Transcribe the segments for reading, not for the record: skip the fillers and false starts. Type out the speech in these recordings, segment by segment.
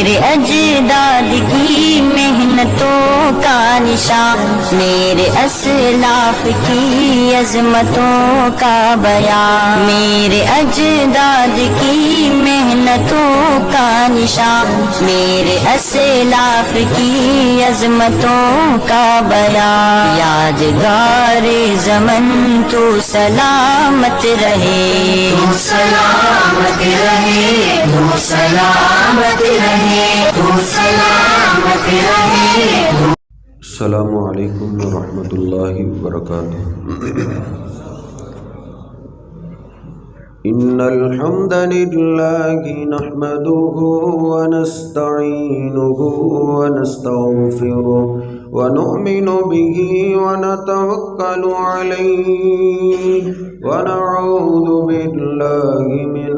میرے اجداد کی محنتوں کا نشان، میرے اسلاف کی عظمتوں کا بیان، میرے اجداد کی محنتوں کا نشان، میرے اسلاف کی عظمتوں کا بیان، یادگار زمن تو سلامت رہے، تو سلامت رہے، تو سلامت رہے، تو سلامت رہے۔ السلام علیکم ورحمۃ اللہ وبرکاتہ۔ ان الحمد للہ نحمده ونستعینه ونستغفره ونؤمن به ونتوکل علیہ ونعوذ باللہ من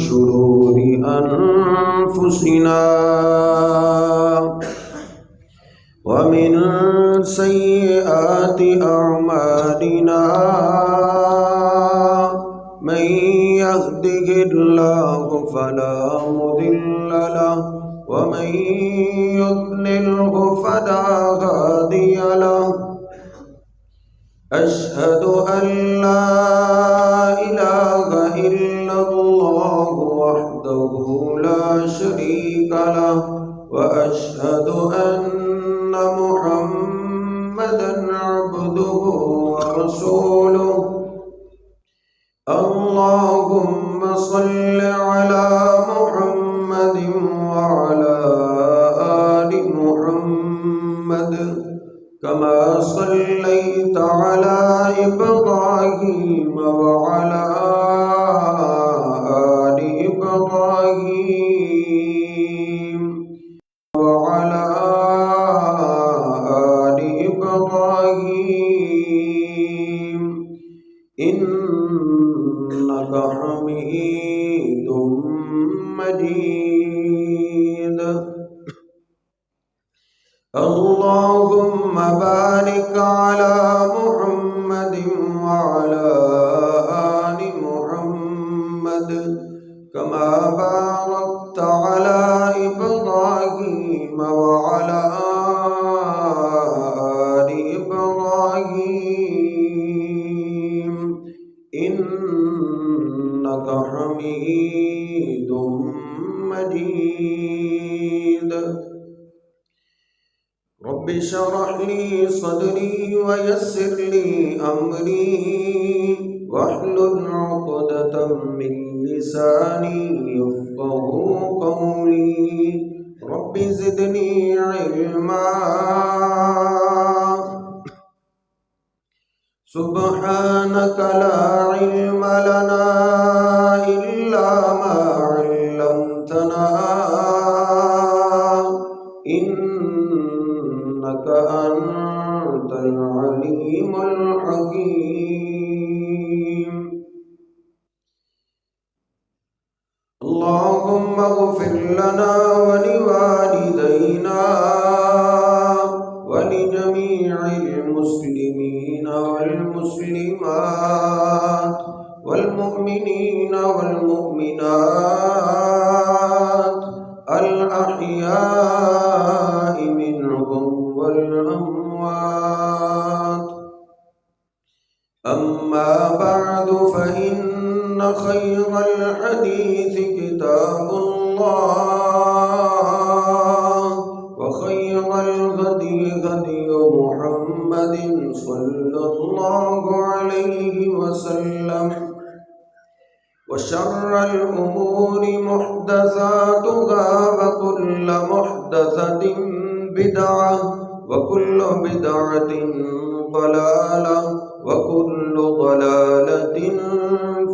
شرور انفسنا ومن سیئات اعمالنا، من يهده الله فلا مضل له ومن يضلله فلا هادي له، أشهد أن لا إله إلا الله وحده لا شريك له، وأشهد أن محمدا عبده ورسوله، اللهم صل على محمد وعلى آل محمد كما صليت على إبراهيم وعلى آل إبراهيم وعلى آل إبراهيم إنك حميد مجيد، اللهم بارك على محمد وعلى آل محمد كما باركت على إبراهيم وعلى آل إبراهيم إنك حميد مجيد۔ رب اشرح لي صدري ويسر لي أمري واحلل عقدة من لساني يفقهوا قولي، رب زدني علما، سبحانك لا علم لنا إلا ما علمتنا إنك أنت العليم الحكيم، اللهم اغفر لنا ولوالدينا ولجميع المسلمين والمسلمات والمؤمنين والمؤمنات الأحياء منهم والأموات، أما بعد فإن خير الحديث كتاب الله، وخير الهدي هدي محمد صلى الله عليه وسلم، وشر الأمور محدثاتها وكل محدثة بدعة وكل بدعة ضلالة وكل ضلالة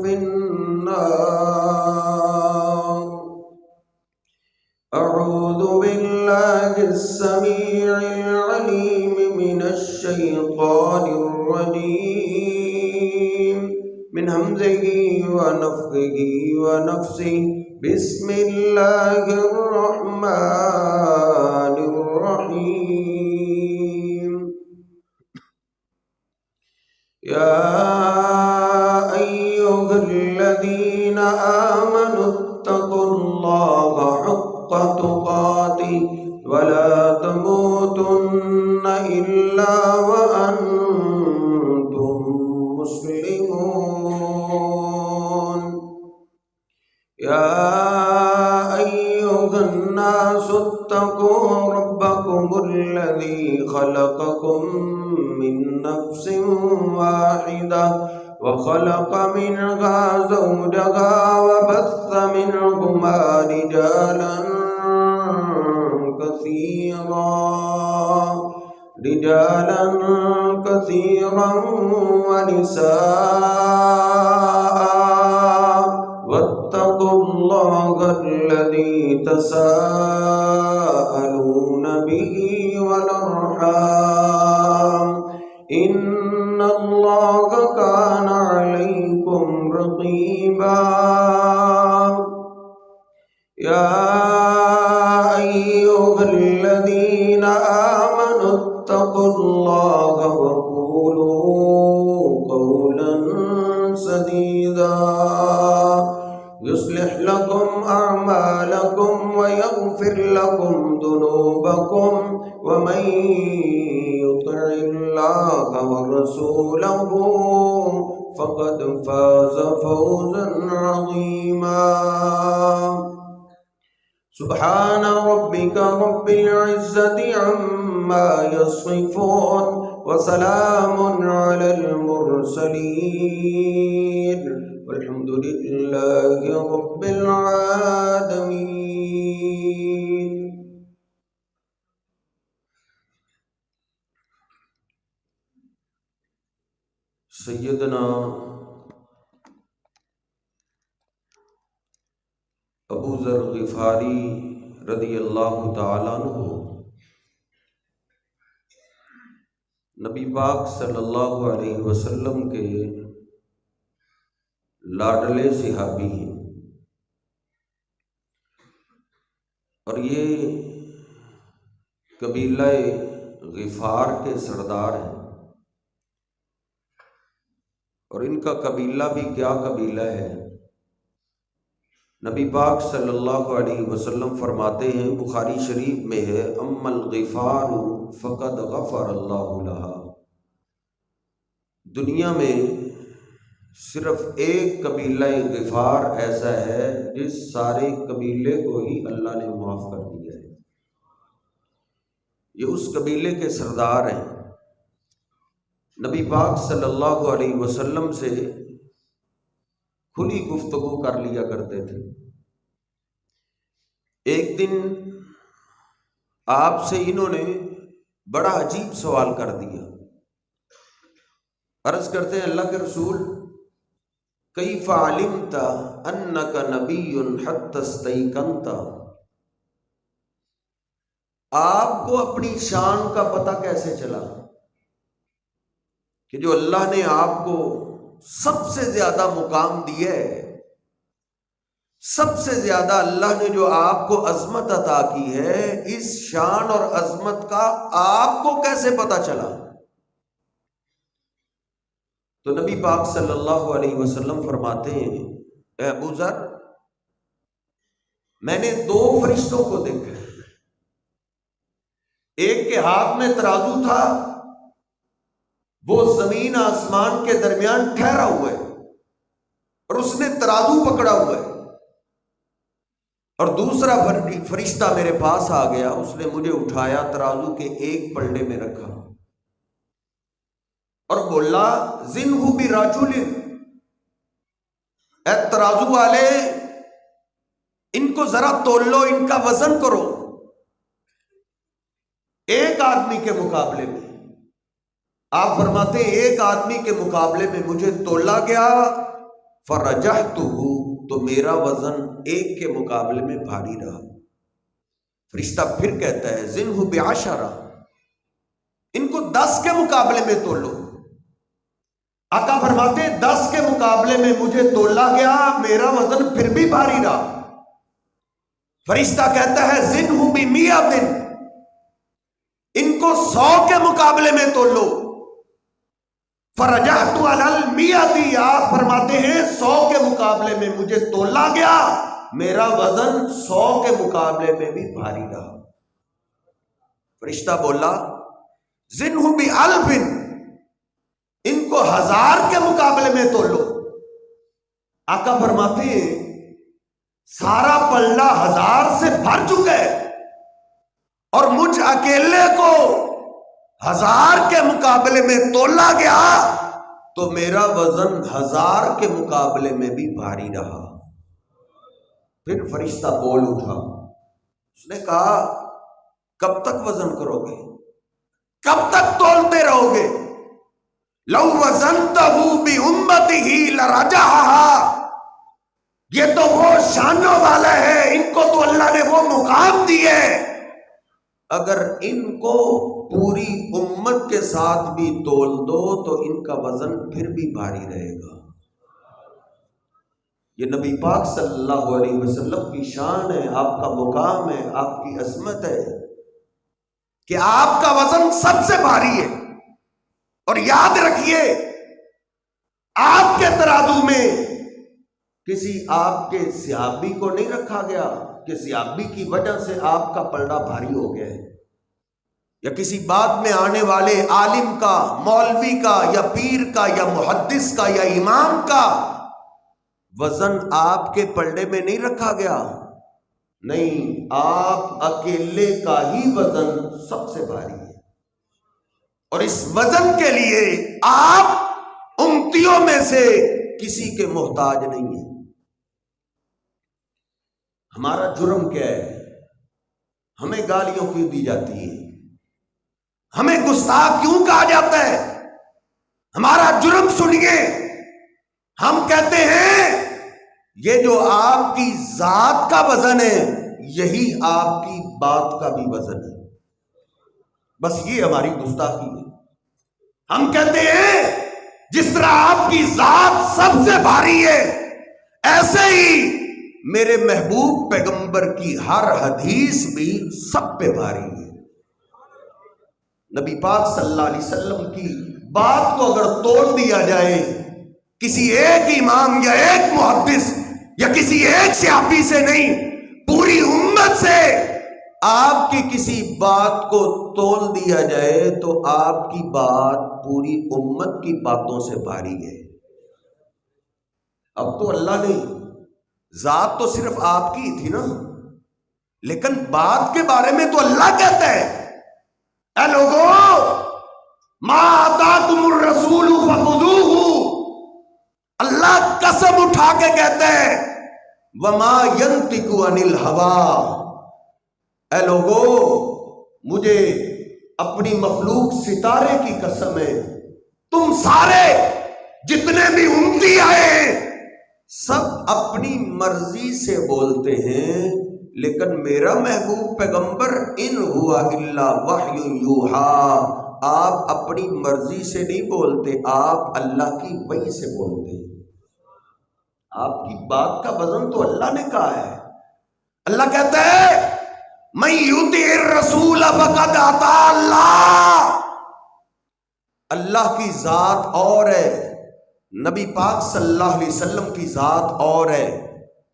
في النار۔ أعوذ بالله السميع العليم من الشيطان الرجيم من همزه ونفخه ونفسه، بسم الله الرحمن الرحيم۔ يا أيها الذين آمنوا اتقوا الله حق حق تقاته ولا تموتن إلا وأنتم مسلمون يا أيها الناس اتقوا ربكم الذي خلقكم من نفس واحدة وخلق منها زوجها وبث منهما رجالا كثيرا ونساء واتقوا الله الذي تساءلون به والأرحام إن الله كان عليكم رقيبا يا أيها الذين آمنوا اتقوا الله وقولوا قولا سديدا يصلح لكم أعمالكم ويغفر لكم ذنوبكم ومن يطع الله ورسوله فقد فاز فوزا عظيما سبحان ربك رب العزة عما يصفون وسلام على المرسلين والحمد لله رب العالمين. سیدنا ابو ذر غفاری رضی اللہ تعالیٰ عنہ نبی پاک صلی اللہ علیہ وسلم کے لاڈلے صحابی ہیں، اور یہ قبیلہ غفار کے سردار ہیں، اور ان کا قبیلہ بھی کیا قبیلہ ہے. نبی پاک صلی اللہ علیہ وسلم فرماتے ہیں، بخاری شریف میں ہے، اما الغفار فقد غفر اللہ لہا. دنیا میں صرف ایک قبیلہ غفار ایسا ہے جس سارے قبیلے کو ہی اللہ نے معاف کر دیا ہے. یہ اس قبیلے کے سردار ہیں. نبی پاک صلی اللہ علیہ وسلم سے کھلی گفتگو کر لیا کرتے تھے. ایک دن آپ سے انہوں نے بڑا عجیب سوال کر دیا. عرض کرتے ہیں، اللہ کے رسول، کیف علمت انک نبی حتی استیقنت، آپ کو اپنی شان کا پتہ کیسے چلا کہ جو اللہ نے آپ کو سب سے زیادہ مقام دیا ہے، سب سے زیادہ اللہ نے جو آپ کو عظمت عطا کی ہے، اس شان اور عظمت کا آپ کو کیسے پتہ چلا؟ تو نبی پاک صلی اللہ علیہ وسلم فرماتے ہیں، اے ابو ذر، میں نے دو فرشتوں کو دیکھا. ایک کے ہاتھ میں ترازو تھا، وہ زمین آسمان کے درمیان ٹھہرا ہوا ہے اور اس نے ترازو پکڑا ہوا ہے، اور دوسرا فرشتہ میرے پاس آ گیا، اس نے مجھے اٹھایا، ترازو کے ایک پلڑے میں رکھا اور بولا، زنہ برجل، اے ترازو والے، ان کو ذرا تول لو، ان کا وزن کرو ایک آدمی کے مقابلے میں. آپ فرماتے ہیں ایک آدمی کے مقابلے میں مجھے تولا گیا، فرجحتہ، تو میرا وزن ایک کے مقابلے میں بھاری رہا. فرشتہ پھر کہتا ہے، زنہ بعشرہ، ان کو 10 کے مقابلے میں تولو. آقا فرماتے ہیں 10 کے مقابلے میں مجھے تولا گیا، میرا وزن پھر بھی بھاری رہا. فرشتہ کہتا ہے، زنہ بمئۃ، ان کو 100 کے مقابلے میں تولو. فرجعت علی المئۃ، آپ فرماتے ہیں 100 کے مقابلے میں مجھے تولا گیا، میرا وزن 100 کے مقابلے میں بھی بھاری رہا۔ فرشتہ بولا زنہ بِأَلْفٍ، ان کو 1000 کے مقابلے میں تولو۔ آقا فرماتے ہیں سارا پلڑا 1000 سے بھر چکا ہے اور مجھ اکیلے کو 1000 کے مقابلے میں تولا گیا تو میرا وزن 1000 کے مقابلے میں بھی بھاری رہا۔ پھر فرشتہ بول اٹھا، اس نے کہا کب تک وزن کرو گے، کب تک تولتے رہو گے؟ لو وزنتہ بأمتہ لرجحہا، یہ تو وہ شانوں والا ہے، ان کو تو اللہ نے وہ مقام دیے، اگر ان کو پوری امت کے ساتھ بھی تول دو تو ان کا وزن پھر بھی بھاری رہے گا۔ یہ نبی پاک صلی اللہ علیہ وسلم کی شان ہے، آپ کا مقام ہے، آپ کی عظمت ہے کہ آپ کا وزن سب سے بھاری ہے۔ اور یاد رکھیے آپ کے ترازو میں کسی آپ کے صحابی کو نہیں رکھا گیا کہ صحابی کی وجہ سے آپ کا پلڑا بھاری ہو گیا ہے، یا کسی بعد میں آنے والے عالم کا، مولوی کا، یا پیر کا، یا محدث کا، یا امام کا وزن آپ کے پلڑے میں نہیں رکھا گیا۔ نہیں، آپ اکیلے کا ہی وزن سب سے بھاری ہے، اور اس وزن کے لیے آپ امتیوں میں سے کسی کے محتاج نہیں ہیں۔ ہمارا جرم کیا ہے؟ ہمیں گالیوں کیوں دی جاتی ہے؟ ہمیں گستاخ کیوں کہا جاتا ہے؟ ہمارا جرم سنیے، ہم کہتے ہیں یہ جو آپ کی ذات کا وزن ہے یہی آپ کی بات کا بھی وزن ہے، بس یہ ہماری گستاخی ہے۔ ہم کہتے ہیں جس طرح آپ کی ذات سب سے بھاری ہے، ایسے ہی میرے محبوب پیغمبر کی ہر حدیث بھی سب پہ بھاری ہے۔ نبی پاک صلی اللہ علیہ وسلم کی بات کو اگر توڑ دیا جائے کسی ایک امام یا ایک محدث یا کسی ایک صحابی سے نہیں، پوری امت سے آپ کی کسی بات کو تول دیا جائے تو آپ کی بات پوری امت کی باتوں سے بھاری ہے۔ اب تو اللہ نے، ذات تو صرف آپ کی تھی نا، لیکن بات کے بارے میں تو اللہ کہتا ہے اے لوگو ما آتاکم الرسول فخذوہ، اللہ قسم اٹھا کے کہتا ہے وما ینطق عن الہوی، اے لوگو مجھے اپنی مخلوق ستارے کی قسم ہے، تم سارے جتنے بھی امتی آئے ہیں سب اپنی مرضی سے بولتے ہیں، لیکن میرا محبوب پیغمبر ان ہوا الا وحی یوحا، آپ اپنی مرضی سے نہیں بولتے، آپ اللہ کی وحی سے بولتے ہیں۔ آپ کی بات کا وزن تو اللہ نے کہا ہے۔ اللہ کہتا ہے من یطع الرسول فقد اطاع اللہ، اللہ کی ذات اور ہے، نبی پاک صلی اللہ علیہ وسلم کی ذات اور ہے۔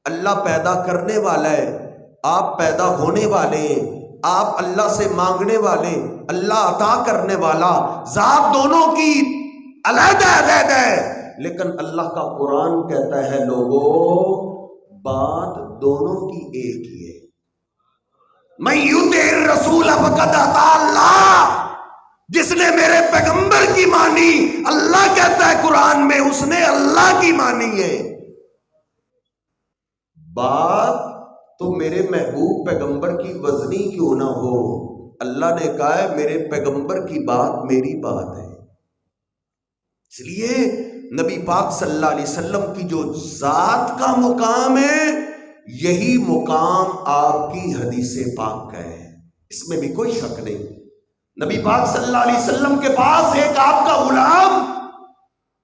اللہ پیدا کرنے والا ہے، آپ پیدا ہونے والے ہیں، آپ اللہ سے مانگنے والے، اللہ عطا کرنے والا، ذات دونوں کی علیحدہ علیحدہ ہے، لیکن اللہ کا قرآن کہتا ہے لوگوں بات دونوں کی ایک ہی ہے۔ من یطع الرسول فقد اطاع اللہ، جس نے میرے پیغمبر کی مانی، اللہ کہتا ہے قرآن میں اس نے اللہ کی مانی ہے۔ بات تو میرے محبوب پیغمبر کی وزنی کیوں نہ ہو، اللہ نے کہا ہے میرے پیغمبر کی بات میری بات ہے۔ اس لیے نبی پاک صلی اللہ علیہ وسلم کی جو ذات کا مقام ہے یہی مقام آپ کی حدیث پاک کا ہے، اس میں بھی کوئی شک نہیں۔ نبی پاک صلی اللہ علیہ وسلم کے پاس ایک آپ کا غلام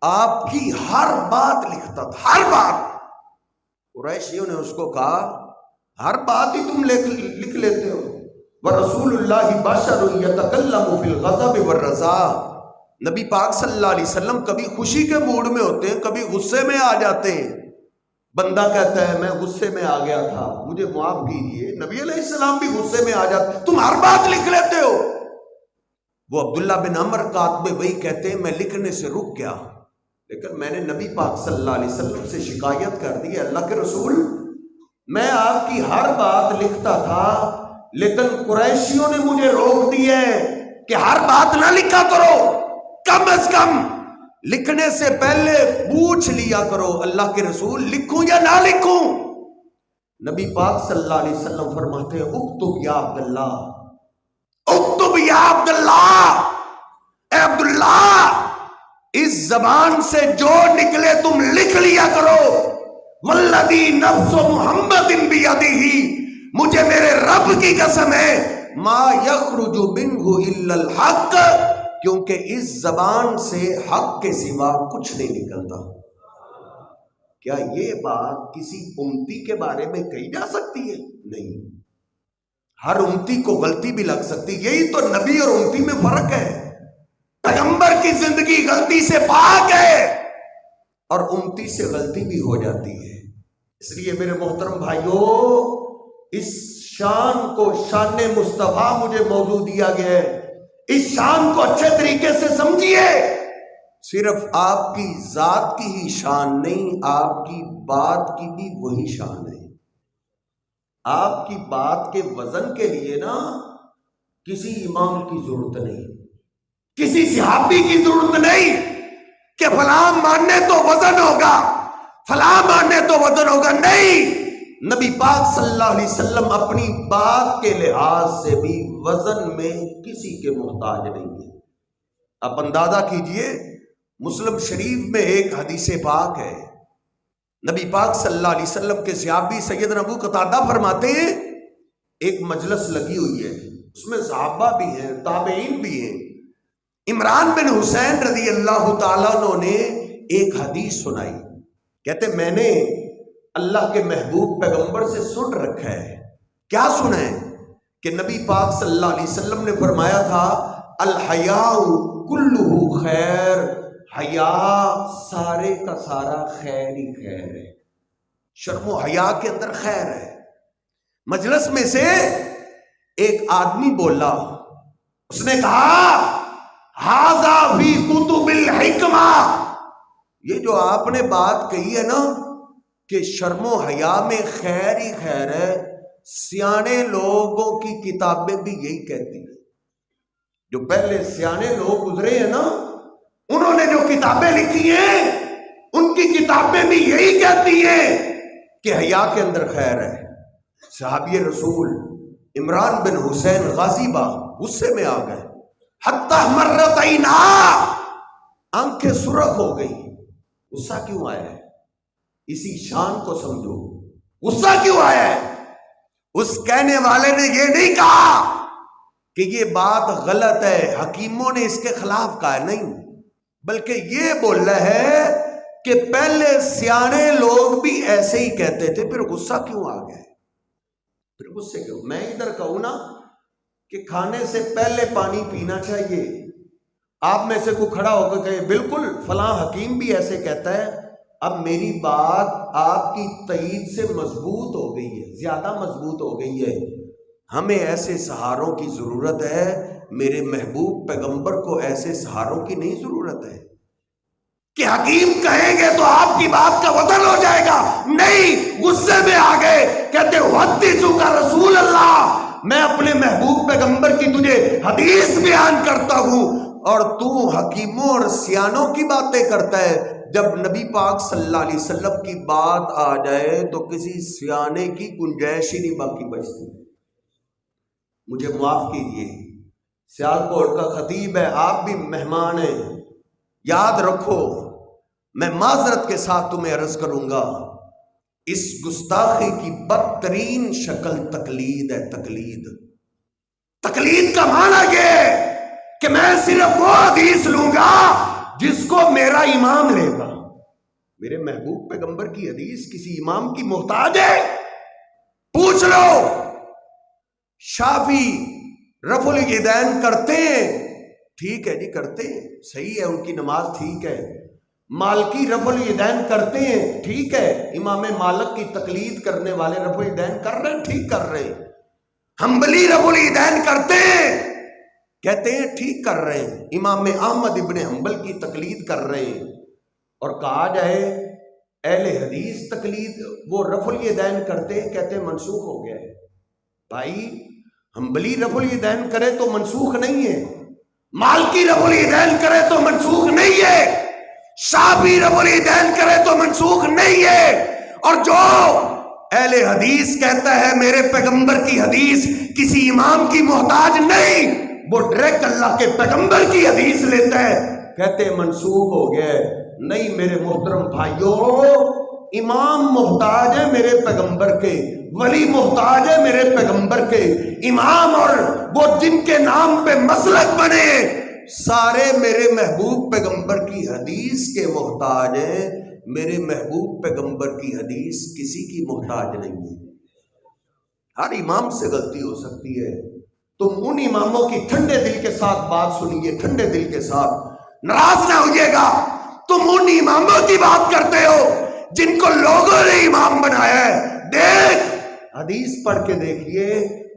آپ کی ہر بات لکھتا تھا، ہر بات۔ قریشیوں نے اس کو کہا ہر بات ہی تم لکھ لیتے ہو، وَرَسُولُ اللَّهِ بَشَرٌ يَتَكَلَّمُ فِي الْغَضَبِ وَالرَّضَاءِ، نبی پاک صلی اللہ علیہ وسلم کبھی خوشی کے موڈ میں ہوتے ہیں، کبھی غصے میں آ جاتے ہیں، بندہ کہتا ہے میں غصے میں آ گیا تھا مجھے معاف کیجیے، نبی علیہ السلام بھی غصے میں آ جاتے، تم ہر بات لکھ لیتے ہو۔ وہ عبداللہ بن عمر کاتب وہی کہتے ہیں میں لکھنے سے رک گیا، لیکن میں نے نبی پاک صلی اللہ علیہ وسلم سے شکایت کر دی، اللہ کے رسول میں آپ کی ہر بات لکھتا تھا لیکن قریشیوں نے مجھے روک دی ہے کہ ہر بات نہ لکھا کرو، کم از کم لکھنے سے پہلے پوچھ لیا کرو اللہ کے رسول لکھوں یا نہ لکھوں۔ نبی پاک صلی اللہ علیہ وسلم فرماتے ہیں اکتب یا عبداللہ، اکتب یا عبداللہ، اے عبداللہ اس زبان سے جو نکلے تم لکھ لیا کرو، والذی نفس محمد بیدہ، مجھے میرے رب کی قسم ہے ما یخرج منہ الا الحق، کیونکہ اس زبان سے حق کے سوا کچھ نہیں نکلتا۔ کیا یہ بات کسی امتی کے بارے میں کہی جا سکتی ہے؟ نہیں، ہر امتی کو غلطی بھی لگ سکتی، یہی تو نبی اور امتی میں فرق ہے۔ پیغمبر کی زندگی غلطی سے پاک ہے اور امتی سے غلطی بھی ہو جاتی ہے۔ اس لیے میرے محترم بھائیوں، اس شان کو شان مصطفیٰ مجھے موضوع دیا گیا ہے، اس شان کو اچھے طریقے سے سمجھیے۔ صرف آپ کی ذات کی ہی شان نہیں، آپ کی بات کی بھی وہی شان ہے۔ آپ کی بات کے وزن کے لیے نا کسی امام کی ضرورت نہیں، کسی صحابی کی ضرورت نہیں کہ فلاں ماننے تو وزن ہوگا، فلاں ماننے تو وزن ہوگا، نہیں، نبی پاک صلی اللہ علیہ وسلم اپنی بات کے لحاظ سے بھی وزن میں کسی کے محتاج نہیں ہے۔ آپ اندازہ کیجئے، مسلم شریف میں ایک حدیث پاک ہے، نبی پاک صلی اللہ علیہ وسلم کے صحابی سیدنا ابو قتادہ فرماتے ہیں ایک مجلس لگی ہوئی ہے، اس میں صحابہ بھی ہیں، تابعین بھی ہیں۔ عمران بن حسین رضی اللہ تعالیٰ عنہ نے ایک حدیث سنائی، کہتے میں نے اللہ کے محبوب پیغمبر سے سن رکھا ہے۔ کیا سنا ہے؟ کہ نبی پاک صلی اللہ علیہ وسلم نے فرمایا تھا الحیاء کلہ خیر، حیا سارے کا سارا خیر ہی خیر ہے، شرم و حیا کے اندر خیر ہے۔ مجلس میں سے ایک آدمی بولا، اس نے کہا ھذا فی کتب الحکمہ، یہ جو آپ نے بات کہی ہے نا کہ شرم و حیا میں خیر ہی خیر ہے، سیانے لوگوں کی کتابیں بھی یہی کہتی ہیں۔ جو پہلے سیانے لوگ گزرے ہیں نا، انہوں نے جو کتابیں لکھی ہیں ان کی کتابیں بھی یہی کہتی ہیں کہ حیا کے اندر خیر ہے۔ صحابی رسول عمران بن حسین غازی با غصے میں آ گئے، حتی مرت عینا، آنکھیں سرخ ہو گئی۔ غصہ کیوں آیا ہے؟ اسی شان کو سمجھو، غصہ کیوں آیا ہے؟ اس کہنے والے نے یہ نہیں کہا کہ یہ بات غلط ہے، حکیموں نے اس کے خلاف کہا، نہیں، بلکہ یہ بول رہا ہے کہ پہلے سیانے لوگ بھی ایسے ہی کہتے تھے، پھر غصہ کیوں آ گیا؟ پھر غصے کیوں؟ میں ادھر کہوں نا کہ کھانے سے پہلے پانی پینا چاہیے، آپ میں سے کوئی کھڑا ہو کر کہے بالکل فلاں حکیم بھی ایسے کہتا ہے، اب میری بات آپ کی تائید سے مضبوط ہو گئی ہے، زیادہ مضبوط ہو گئی ہے۔ ہمیں ایسے سہاروں کی ضرورت ہے، میرے محبوب پیغمبر کو ایسے سہاروں کی نہیں ضرورت ہے کہ حکیم کہیں گے تو آپ کی بات کا وزن ہو جائے گا، نہیں، غصے میں آ گئے، کہتے حدیثک رسول اللہ، میں اپنے محبوب پیغمبر کی تجھے حدیث بیان کرتا ہوں اور تو حکیموں اور سیانوں کی باتیں کرتا ہے۔ جب نبی پاک صلی اللہ علیہ وسلم کی بات آ جائے تو کسی سیانے کی گنجائش ہی نہیں باقی بچتی۔ مجھے معاف کیجیے، سیالکوٹ کا خطیب ہے، آپ بھی مہمان ہیں، یاد رکھو میں معذرت کے ساتھ تمہیں عرض کروں گا، اس گستاخی کی بدترین شکل تقلید ہے۔ تقلید کا معنی یہ ہے کہ میں صرف وہ حدیث لوں گا جس کو میرا امام لے گا۔ میرے محبوب پیغمبر کی حدیث کسی امام کی محتاج ہے؟ پوچھ لو۔ شافی رفع الیدین کرتے ہیں، ٹھیک ہے جی، کرتے ہیں، صحیح ہے، ان کی نماز ٹھیک ہے، مالکی رفع الیدین کرتے ہیں، ٹھیک ہے، امام مالک کی تقلید کرنے والے رفع الیدین کر رہے ہیں، ٹھیک کر رہے ہیں، حنبلی رفع الیدین کرتے ہیں، کہتے ہیں ٹھیک کر رہے ہیں، امام احمد ابن حنبل کی تقلید کر رہے ہیں، اور کہا جائے اہل حدیث تقلید وہ رفع الیدین کرتے ہیں، کہتے ہیں منسوخ ہو گیا ہے۔ بھائی حنبلی رفع الیدین کرے تو منسوخ نہیں ہے، مالکی رفع الیدین کرے تو منسوخ نہیں ہے، شافعی رفع الیدین کرے تو منسوخ نہیں ہے، اور جو اہل حدیث کہتا ہے میرے پیغمبر کی حدیث کسی امام کی محتاج نہیں، وہ ڈائریکٹ اللہ کے پیغمبر کی حدیث لیتا ہے، کہتے ہیں منسوخ ہو گیا ہے۔ نہیں میرے محترم بھائیوں، امام محتاج ہے میرے پیغمبر کے، ولی محتاج ہے میرے پیغمبر کے، امام اور وہ جن کے نام پہ مسلک بنے سارے میرے محبوب پیغمبر کی حدیث کے محتاج ہیں، میرے محبوب پیغمبر کی حدیث کسی کی محتاج نہیں ہے۔ ہر امام سے غلطی ہو سکتی ہے، تم ان اماموں کی ٹھنڈے دل کے ساتھ بات سنیے، ٹھنڈے دل کے ساتھ، ناراض نہ ہوئیے گا، تم ان اماموں کی بات کرتے ہو جن کو لوگوں نے امام بنایا ہے۔ دیکھ حدیث پڑھ کے دیکھیے،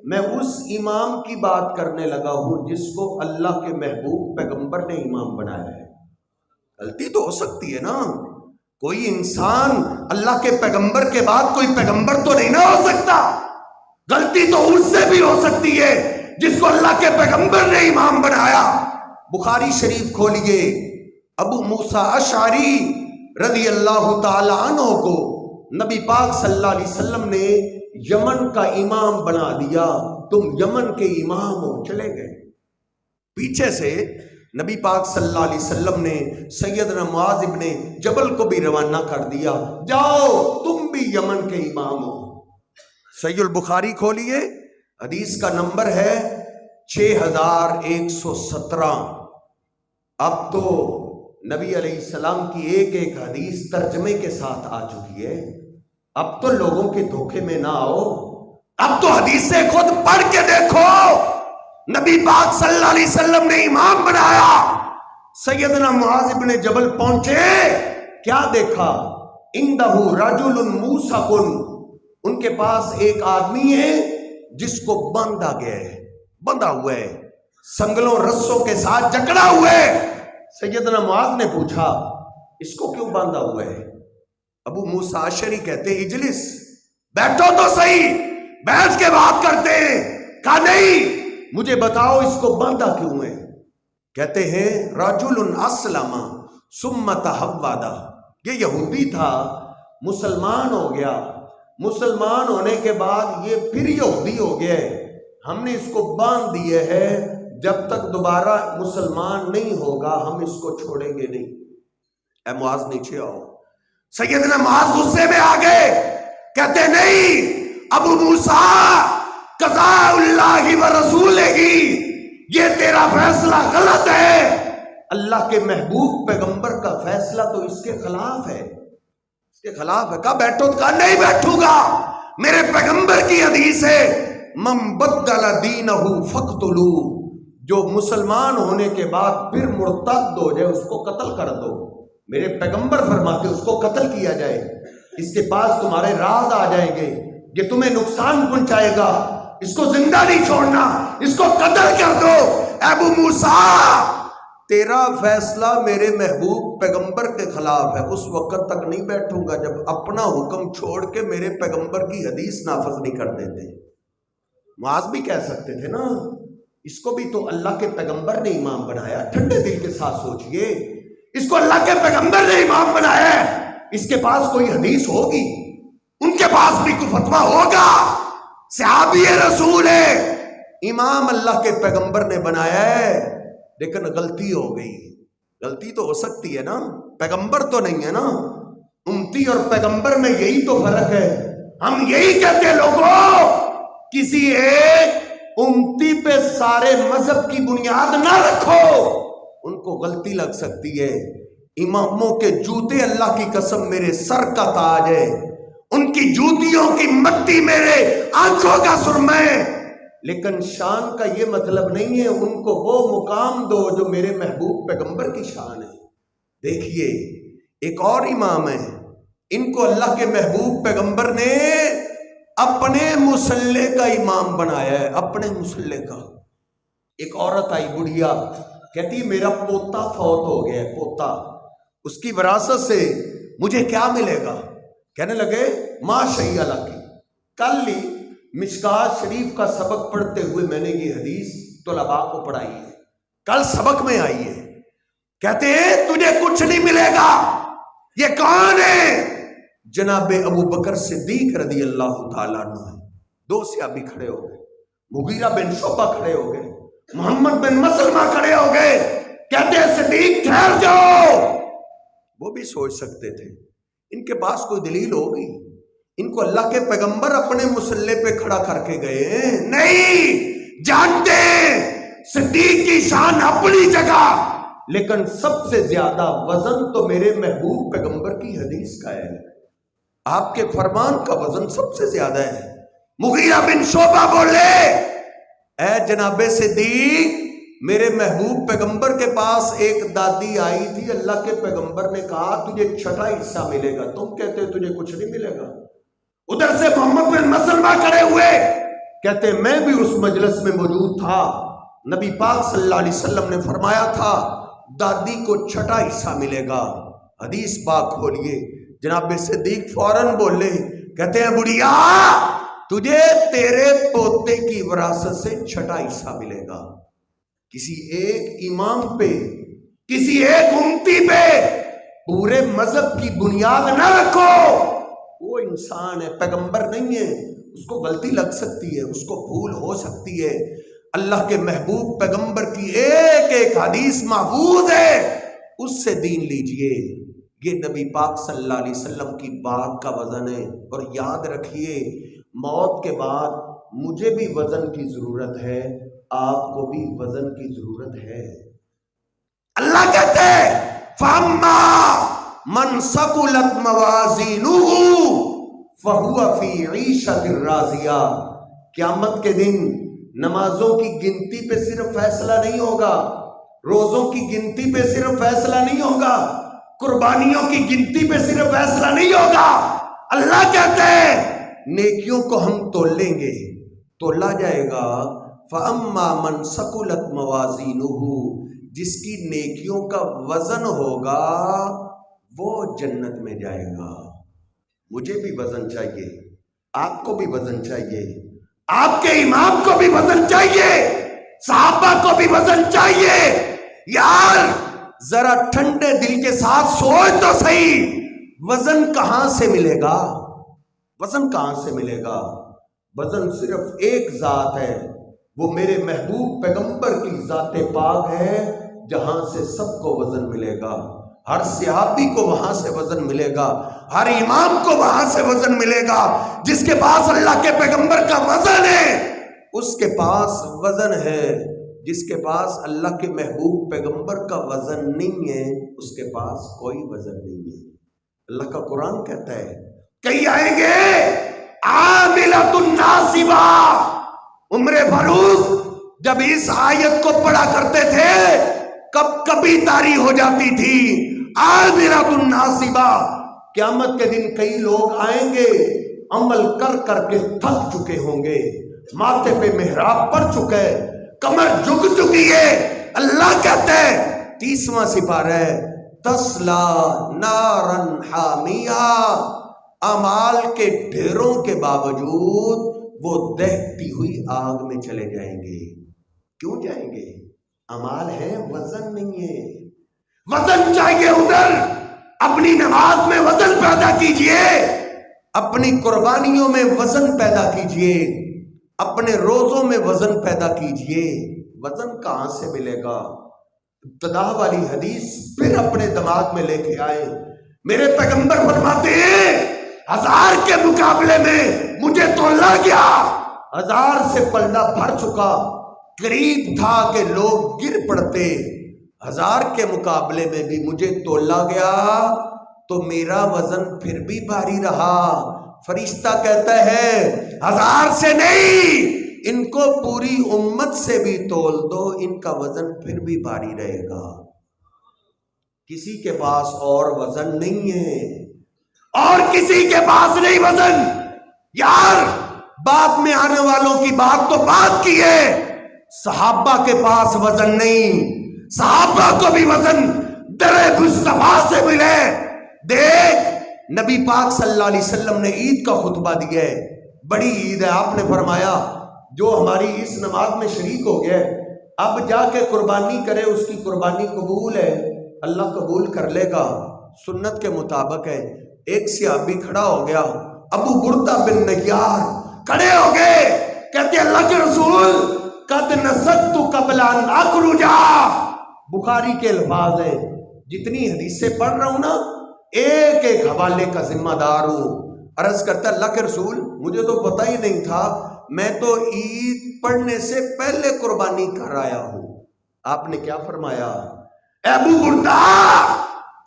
میں اس امام کی بات کرنے لگا ہوں جس کو اللہ کے محبوب پیغمبر نے امام بنایا ہے۔ غلطی تو ہو سکتی ہے نا، کوئی انسان اللہ کے پیغمبر کے بعد کوئی پیغمبر تو نہیں نہ ہو سکتا، غلطی تو اس سے بھی ہو سکتی ہے جس کو اللہ کے پیغمبر نے امام بنایا۔ بخاری شریف کھولیے، ابو موسیٰ اشعری رضی اللہ تعالی عنہ کو نبی پاک صلی اللہ علیہ وسلم نے یمن کا امام بنا دیا، تم یمن کے امام ہو، چلے گئے۔ پیچھے سے نبی پاک صلی اللہ علیہ وسلم نے سیدنا معاذ ابن جبل کو بھی روانہ کر دیا، جاؤ تم بھی یمن کے امام ہو۔ صحیح البخاری کھولیے، حدیث کا نمبر ہے 6117۔ اب تو نبی علیہ السلام کی ایک ایک حدیث ترجمے کے ساتھ آ چکی ہے، اب تو لوگوں کے دھوکے میں نہ آؤ، اب تو حدیثیں خود پڑھ کے دیکھو۔ نبی پاک صلی اللہ علیہ وسلم نے امام بنایا، سیدنا معاذ ابن جبل پہنچے، کیا دیکھا؟ اندہ رجل موثق، ان کے پاس ایک آدمی ہے جس کو باندھا گیا ہے، بندھا ہوا ہے، سنگلوں رسوں کے ساتھ جکڑا ہوا ہے۔ سیدنا معاذ نے پوچھا اس کو کیوں باندھا ہوا ہے؟ ابو موسیٰ اشعری کہتے ہیں اجلس، بیٹھو تو صحیح، بیٹھ کے بات کرتے ہیں۔ کہا نہیں، مجھے بتاؤ اس کو باندھا کیوں ہے؟ کہتے ہیں رجل اسلم ثم تحود، یہ یہودی تھا، مسلمان ہو گیا، مسلمان ہونے کے بعد یہ پھر یہودی ہو گیا ہے، ہم نے اس کو باندھ دیے ہے، جب تک دوبارہ مسلمان نہیں ہوگا ہم اس کو چھوڑیں گے نہیں۔ اے معاذ نیچے آؤ۔ سیدنا معاذ غصے میں آ گئے، کہتے نہیں ابو موسیٰ قضاء اللہ و رسولہ، یہ تیرا فیصلہ غلط ہے، اللہ کے محبوب پیغمبر کا فیصلہ تو اس کے خلاف ہے، اس کے خلاف ہے۔ کہا بیٹھو، کہا نہیں بیٹھوں گا، میرے پیغمبر کی حدیث ہے من بدل دینہ فقتلوہ، جو مسلمان ہونے کے بعد پھر مرتد ہو جائے اس کو قتل کر دو، میرے پیغمبر فرماتے اس کو قتل کیا جائے، اس کے پاس تمہارے راز آ جائیں گے، یہ تمہیں نقصان پہنچائے گا، اس کو زندہ نہیں چھوڑنا، اس کو قتل کر دو۔ ابو موسیٰ تیرا فیصلہ میرے محبوب پیغمبر کے خلاف ہے، اس وقت تک نہیں بیٹھوں گا جب اپنا حکم چھوڑ کے میرے پیغمبر کی حدیث نافذ نہیں کر دیتے۔ معاذ بھی کہہ سکتے تھے نا، اس کو بھی تو اللہ کے پیغمبر نے امام بنایا، ٹھنڈے دل کے ساتھ سوچئے، اس کو اللہ کے پیغمبر نے امام بنایا ہے، اس کے پاس کوئی حدیث ہوگی، ان کے پاس بھی کوئی فتویٰ ہوگا، صحابی رسول ہے، امام اللہ کے پیغمبر نے بنایا ہے، لیکن غلطی ہو گئی۔ غلطی تو ہو سکتی ہے نا، پیغمبر تو نہیں ہے نا، امتی اور پیغمبر میں یہی تو فرق ہے۔ ہم یہی کہتے ہیں لوگوں، کسی ایک امتی پہ سارے مذہب کی بنیاد نہ رکھو، ان کو غلطی لگ سکتی ہے۔ اماموں کے جوتے اللہ کی قسم میرے سر کا تاج ہے، ان کی جوتیوں کی مٹی میرے آنکھوں کا سرمہ ہے، لیکن شان کا یہ مطلب نہیں ہے ان کو وہ مقام دو جو میرے محبوب پیغمبر کی شان ہے۔ دیکھیے ایک اور امام ہے، ان کو اللہ کے محبوب پیغمبر نے اپنے مصلے کا امام بنایا ہے، اپنے مصلے کا۔ ایک عورت آئی بڑھیا، کہتی میرا پوتا فوت ہو گیا ہے، پوتا، اس کی وراثت سے مجھے کیا ملے گا؟ کہنے لگے ما شیء لک۔ کل ہی مشکات شریف کا سبق پڑھتے ہوئے میں نے یہ حدیث طلباء کو پڑھائی ہے، کل سبق میں آئی ہے۔ کہتے ہیں تجھے کچھ نہیں ملے گا۔ یہ کون ہے؟ جناب ابو بکر صدیق رضی اللہ تعالیٰ عنہ ہے۔ دو صحابی کھڑے ہو گئے، مغیرہ بن شعبہ کھڑے ہو گئے، محمد بن مسلمہ کھڑے ہو گئے، کہتے ہیں صدیق ٹھہر جاؤ۔ وہ بھی سوچ سکتے تھے ان کے پاس کوئی دلیل ہوگی، ان کو اللہ کے پیغمبر اپنے مصلے پہ کھڑا کر کے گئے ہیں۔ نہیں، جانتے صدیق کی شان اپنی جگہ، لیکن سب سے زیادہ وزن تو میرے محبوب پیغمبر کی حدیث کا ہے، آپ کے فرمان کا وزن سب سے زیادہ ہے۔ مغیرہ بن شعبہ بولے اے جناب صدیق، میرے محبوب پیغمبر کے پاس ایک دادی آئی تھی، اللہ کے پیغمبر نے کہا تجھے چھٹا حصہ ملے گا، تم کہتے تجھے کچھ نہیں ملے گا۔ ادھر سے محمد بن مسلمہ کھڑے ہوئے، کہتے میں بھی اس مجلس میں موجود تھا، نبی پاک صلی اللہ علیہ وسلم نے فرمایا تھا دادی کو چھٹا حصہ ملے گا۔ حدیث پاک کھولیے، جناب صدیق فوراً بولے، کہتے ہیں بڑھیا تجھے تیرے پوتے کی وراثت سے چھٹا حصہ ملے گا۔ کسی ایک امام پہ، کسی ایک امتی پہ پورے مذہب کی بنیاد نہ رکھو۔ وہ انسان ہے، پیغمبر نہیں ہے، اس کو غلطی لگ سکتی ہے، اس کو بھول ہو سکتی ہے۔ اللہ کے محبوب پیغمبر کی ایک ایک حدیث محفوظ ہے، اس سے دین لیجئے۔ یہ نبی پاک صلی اللہ علیہ وسلم کی بات کا وزن ہے۔ اور یاد رکھیے موت کے بعد مجھے بھی وزن کی ضرورت ہے، آپ کو بھی وزن کی ضرورت ہے۔ اللہ کہتے ہیں فَأَمَّا مَنْ ثَقُلَتْ مَوَازِينُهُ فَهُوَ فِي عِيشَةٍ رَاضِيَةٍ۔ قیامت کے دن نمازوں کی گنتی پہ صرف فیصلہ نہیں ہوگا، روزوں کی گنتی پہ صرف فیصلہ نہیں ہوگا، قربانیوں کی گنتی پہ صرف فیصلہ نہیں ہوگا۔ اللہ کہتے ہیں نیکیوں کو ہم تول لیں گے، تولا جائے گا۔ فَأَمَّا مَنْ ثَقُلَتْ مَوَازِينُهُ، جس کی نیکیوں کا وزن ہوگا وہ جنت میں جائے گا۔ مجھے بھی وزن چاہیے، آپ کو بھی وزن چاہیے، آپ کے امام کو بھی وزن چاہیے، صحابہ کو بھی وزن چاہیے۔ یار ذرا ٹھنڈے دل کے ساتھ سوچ تو صحیح، وزن کہاں سے ملے گا؟ وزن کہاں سے ملے گا؟ وزن صرف ایک ذات ہے، وہ میرے محبوب پیغمبر کی ذات پاک ہے، جہاں سے سب کو وزن ملے گا۔ ہر صحابی کو وہاں سے وزن ملے گا، ہر امام کو وہاں سے وزن ملے گا۔ جس کے پاس اللہ کے پیغمبر کا وزن ہے اس کے پاس وزن ہے، جس کے پاس اللہ کے محبوب پیغمبر کا وزن نہیں ہے اس کے پاس کوئی وزن نہیں ہے۔ اللہ کا قرآن کہتا ہے کئی آئیں گے عاملۃ ناصبہ۔ عمر فاروق جب اس آیت کو پڑھا کرتے تھے کبھی طاری ہو جاتی تھی، عاملۃ ناصبہ۔ قیامت کے دن کئی لوگ آئیں گے عمل کر کر کے تھک چکے ہوں گے، ماتھے پہ محراب پڑ چکے، کمر جھک چکی ہے۔ اللہ کہتے ہیں 30واں سپارہ ہے تسلا نارن حامیہ، اعمال کے ڈھیروں کے باوجود وہ دہتی ہوئی آگ میں چلے جائیں گے۔ کیوں جائیں گے؟ اعمال ہے، وزن نہیں ہے۔ وزن چاہیے ادھر، اپنی نماز میں وزن پیدا کیجئے، اپنی قربانیوں میں وزن پیدا کیجئے، اپنے روزوں میں وزن پیدا کیجئے۔ وزن کہاں سے ملے گا؟ ابتدا والی حدیث پھر اپنے دماغ میں لے کے آئے۔ میرے پیغمبر فرماتے ہیں 1000 کے مقابلے میں مجھے تولا گیا، 1000 سے پلڑا بھر چکا، قریب تھا کہ لوگ گر پڑتے۔ 1000 کے مقابلے میں بھی مجھے تولا گیا تو میرا وزن پھر بھی بھاری رہا۔ فرشتہ کہتا ہے 1000 سے نہیں، ان کو پوری امت سے بھی تول دو، ان کا وزن پھر بھی بھاری رہے گا۔ کسی کے پاس اور وزن نہیں ہے اور کسی کے پاس نہیں وزن. یار بعد میں آنے والوں کی بات تو بات کی ہے، صحابہ کے پاس وزن نہیں. صحابہ کو بھی وزن در مصطفیٰ سے ملے. دیکھ نبی پاک صلی اللہ علیہ وسلم نے عید کا خطبہ دیا ہے، بڑی عید ہے. آپ نے فرمایا جو ہماری اس نماز میں شریک ہو گیا اب جا کے قربانی کرے، اس کی قربانی قبول ہے، اللہ قبول کر لے گا، سنت کے مطابق ہے. ایک صحابی کھڑا ہو گیا، ابو بردہ بن نیار کھڑے ہو گئے، کہتے اللہ کے رسول قد نسکت قبل ان اخرج. بخاری کے الفاظ ہیں، جتنی حدیثیں پڑھ رہا ہوں نا ایک ایک حوالے کا ذمہ دار ہوں. عرض کرتا اللہ کے رسول مجھے تو پتہ ہی نہیں تھا، میں تو عید پڑھنے سے پہلے قربانی کر آیا ہوں. آپ نے کیا فرمایا؟ اے ابو بردہ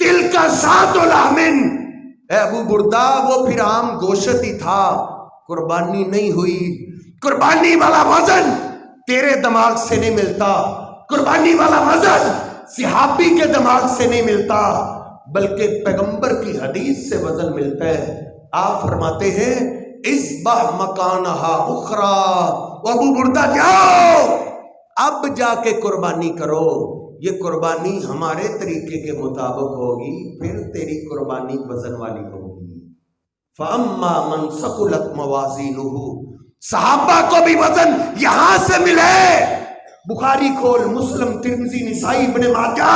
تل کا سات الامن، اے ابو بردہ وہ پھر عام گوشت ہی تھا، قربانی نہیں ہوئی. قربانی والا وزن تیرے دماغ سے نہیں ملتا، قربانی والا وزن صحابی کے دماغ سے نہیں ملتا، بلکہ پیغمبر کی حدیث سے وزن ملتا ہے. آپ فرماتے ہیں اذبح مکانہا اخری، ابو بردہ جاؤ اب جا کے قربانی کرو، یہ قربانی ہمارے طریقے کے مطابق ہوگی، پھر تیری قربانی وزن والی ہوگی. فَأَمَّا مَنْ ثَقُلَتْ مَوَازِينُهُ، صحابہ کو بھی وزن یہاں سے ملے. بخاری کھول، مسلم، ترمذی، نسائی، ابن ماجہ.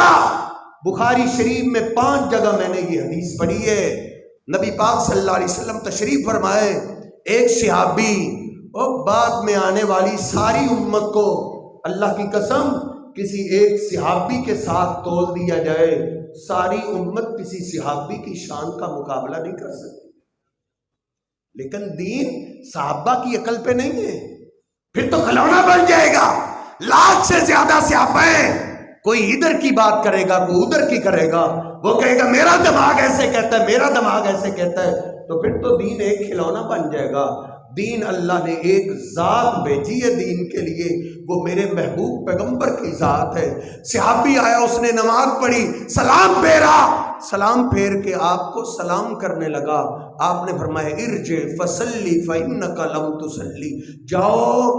بخاری شریف میں 5 جگہ میں نے یہ حدیث پڑھی ہے. نبی پاک صلی اللہ علیہ وسلم تشریف فرمائے، ایک صحابی اور بعد میں آنے والی ساری امت کو اللہ کی قسم کسی ایک صحابی کے ساتھ تول دیا جائے، ساری امت کسی صحابی کی شان کا مقابلہ نہیں کر سکتی. لیکن دین صحابہ کی عقل پہ نہیں ہے، پھر تو کھلونا بن جائے گا. لاکھ سے زیادہ صحابہ ہیں، کوئی ادھر کی بات کرے گا، کوئی ادھر کی کرے گا، وہ کہے گا میرا دماغ ایسے کہتا ہے، میرا دماغ ایسے کہتا ہے، تو پھر تو دین ایک کھلونا بن جائے گا. دین اللہ نے ایک ذات بھیجی ہے دین کے لیے، وہ میرے محبوب پیغمبر کی ذات ہے. صحابی آیا، اس نے نماز پڑھی، سلام پھیرا، سلام پھیر کے آپ کو سلام کرنے لگا. آپ نے فرمایا ارجع فصلی فإنک لم تصلی، جاؤ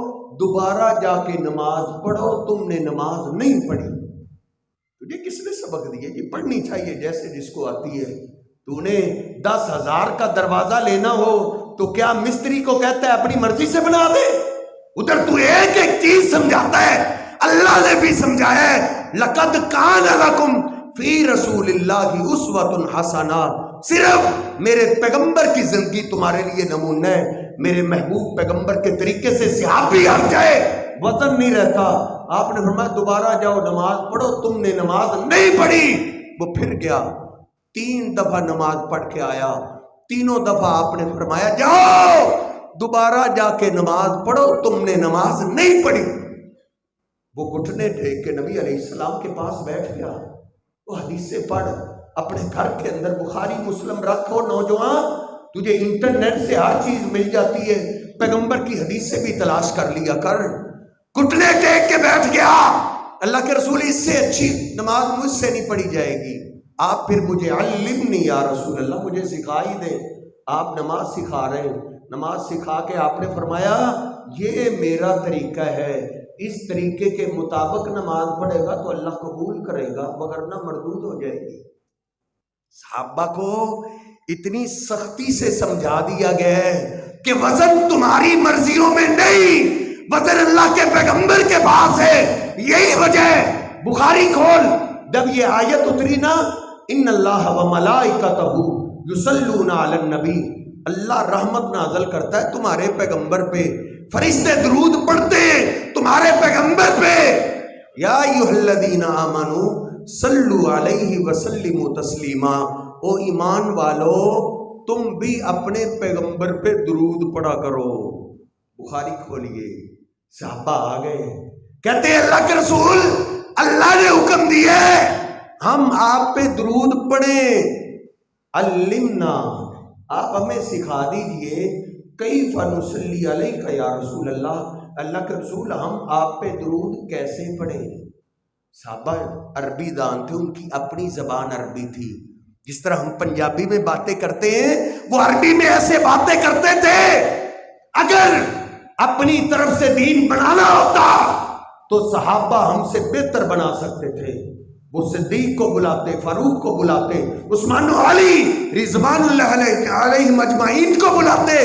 دوبارہ جا کے نماز پڑھو، تم نے نماز نہیں پڑھی. تجھے کس نے سبق دیا؟ یہ پڑھنی چاہیے جیسے جس کو آتی ہے. تو نے 10,000 کا دروازہ لینا ہو تو کیا مستری کو کہتا ہے اپنی مرضی سے بنا دے؟ ادھر تو ایک ایک چیز سمجھاتا ہے. اللہ نے بھی سمجھایا ہے لَقَدْ كَانَ لَكُمْ فِي رَسُولِ اللَّهِ أُسْوَةٌ حَسَنَةٌ. صرف میرے پیغمبر کی زندگی تمہارے لیے نمونہ ہے. میرے محبوب پیغمبر کے طریقے سے صحابی ہٹ جائے وزن نہیں رہتا. آپ نے فرمایا دوبارہ جاؤ نماز پڑھو، تم نے نماز نہیں پڑھی. وہ پھر گیا، 3 دفعہ نماز پڑھ کے آیا، تینوں دفعہ آپ نے فرمایا جاؤ دوبارہ جا کے نماز پڑھو، تم نے نماز نہیں پڑھی. وہ گھٹنے ٹیک کے نبی علیہ السلام کے پاس بیٹھ گیا. وہ حدیثیں پڑھ اپنے گھر کے اندر، بخاری مسلم رکھو. نوجوان تجھے انٹرنیٹ سے ہر چیز مل جاتی ہے، پیغمبر کی حدیثیں بھی تلاش کر لیا کر. گھٹنے ٹیک کے بیٹھ گیا. اللہ کے رسول اس سے اچھی نماز مجھ سے نہیں پڑھی جائے گی. آپ پھر مجھے علمنی یا رسول اللہ، مجھے سکھا ہی دیں. آپ نماز سکھا رہے ہیں، نماز سکھا کے آپ نے فرمایا یہ میرا طریقہ ہے، اس طریقے کے مطابق نماز پڑھے گا تو اللہ قبول کرے گا، وگرنہ مردود ہو جائے گی. صحابہ کو اتنی سختی سے سمجھا دیا گیا ہے کہ وزن تمہاری مرضیوں میں نہیں، وزن اللہ کے پیغمبر کے پاس ہے. یہی وجہ ہے بخاری کھول، جب یہ آیت اتری نا ان اللہ و ملائکتہ یصلون علی النبی، اللہ رحمت نازل کرتا ہے تمہارے پیغمبر پہ، فرشتے درود پڑھتے ہیں تمہارے پیغمبر پہ. یا ایھا الذین آمنوا صلوا علیہ وسلموا تسلیما، او ایمان والو تم بھی اپنے پیغمبر پہ درود پڑھا کرو. بخاری کھولیے، صحابہ آ گئے، کہتے ہیں اللہ کے رسول اللہ نے حکم دیا ہے ہم آپ پہ درود پڑھیں. علمنا، آپ ہمیں سکھا دیجئے کیف نصلی علیک یا رسول اللہ، اللہ کے رسول ہم آپ پہ درود کیسے پڑھیں. صحابہ عربی دان تھے، ان کی اپنی زبان عربی تھی. جس طرح ہم پنجابی میں باتیں کرتے ہیں وہ عربی میں ایسے باتیں کرتے تھے. اگر اپنی طرف سے دین بنانا ہوتا تو صحابہ ہم سے بہتر بنا سکتے تھے. وہ صدیق کو بلاتے، فاروق کو بلاتے، عثمان و علی رضوان اللہ علیہم اجمعین کو بلاتے،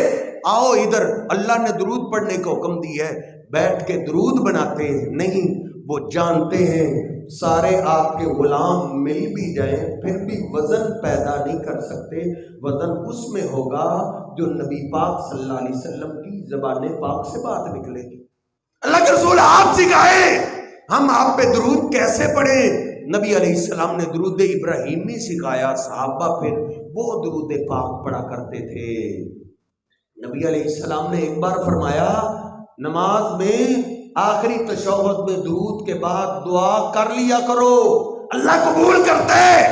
آؤ ادھر اللہ نے درود پڑھنے کا حکم دیا ہے. بیٹھ کے درود بناتے ہیں. نہیں، وہ جانتے ہیں سارے آپ کے غلام مل بھی جائیں پھر بھی وزن پیدا نہیں کر سکتے. وزن اس میں ہوگا جو نبی پاک صلی اللہ علیہ وسلم کی زبان پاک سے بات نکلے گی. اللہ کے رسول آپ سکھائیں ہم آپ پہ درود کیسے پڑھیں. نبی علیہ السلام نے درود ابراہیمی سکھایا، صحابہ پھر وہ درود پاک پڑھا کرتے تھے. نبی علیہ السلام نے ایک بار فرمایا نماز میں آخری تشہد میں درود کے بعد دعا کر لیا کرو، اللہ قبول کرتا ہے.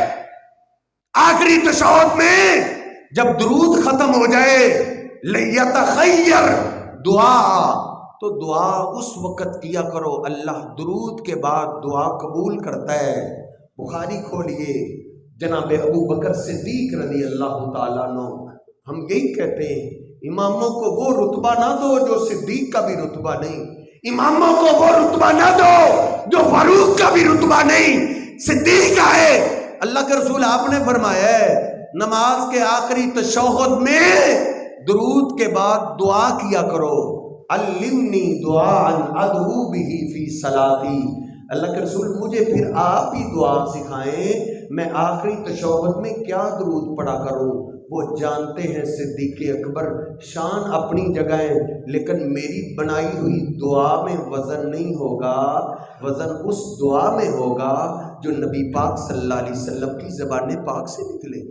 آخری تشہد میں جب درود ختم ہو جائے لیتخیر دعا، تو دعا اس وقت کیا کرو، اللہ درود کے بعد دعا قبول کرتا ہے. بخاری کھولیے، جناب ابو بکر صدیق رضی اللہ تعالیٰ عنہ، ہم یہی کہتے ہیں اماموں کو وہ رتبہ نہ دو جو صدیق کا بھی رتبہ نہیں، اماموں کو وہ رتبہ نہ دو جو فاروق کا بھی رتبہ نہیں، صدیق کا ہے. اللہ کے رسول آپ نے فرمایا ہے نماز کے آخری تشہد میں درود کے بعد دعا کیا کرو، علمنی دعاء ادعو بہ فی صلاتی. اللہ کے رسول مجھے پھر آپ ہی دعا سکھائیں میں آخری تشہد میں کیا درود پڑھا کروں. وہ جانتے ہیں صدیق اکبر شان اپنی جگہ ہے، لیکن میری بنائی ہوئی دعا میں وزن نہیں ہوگا، وزن اس دعا میں ہوگا جو نبی پاک صلی اللہ علیہ وسلم کی زبان پاک سے نکلے.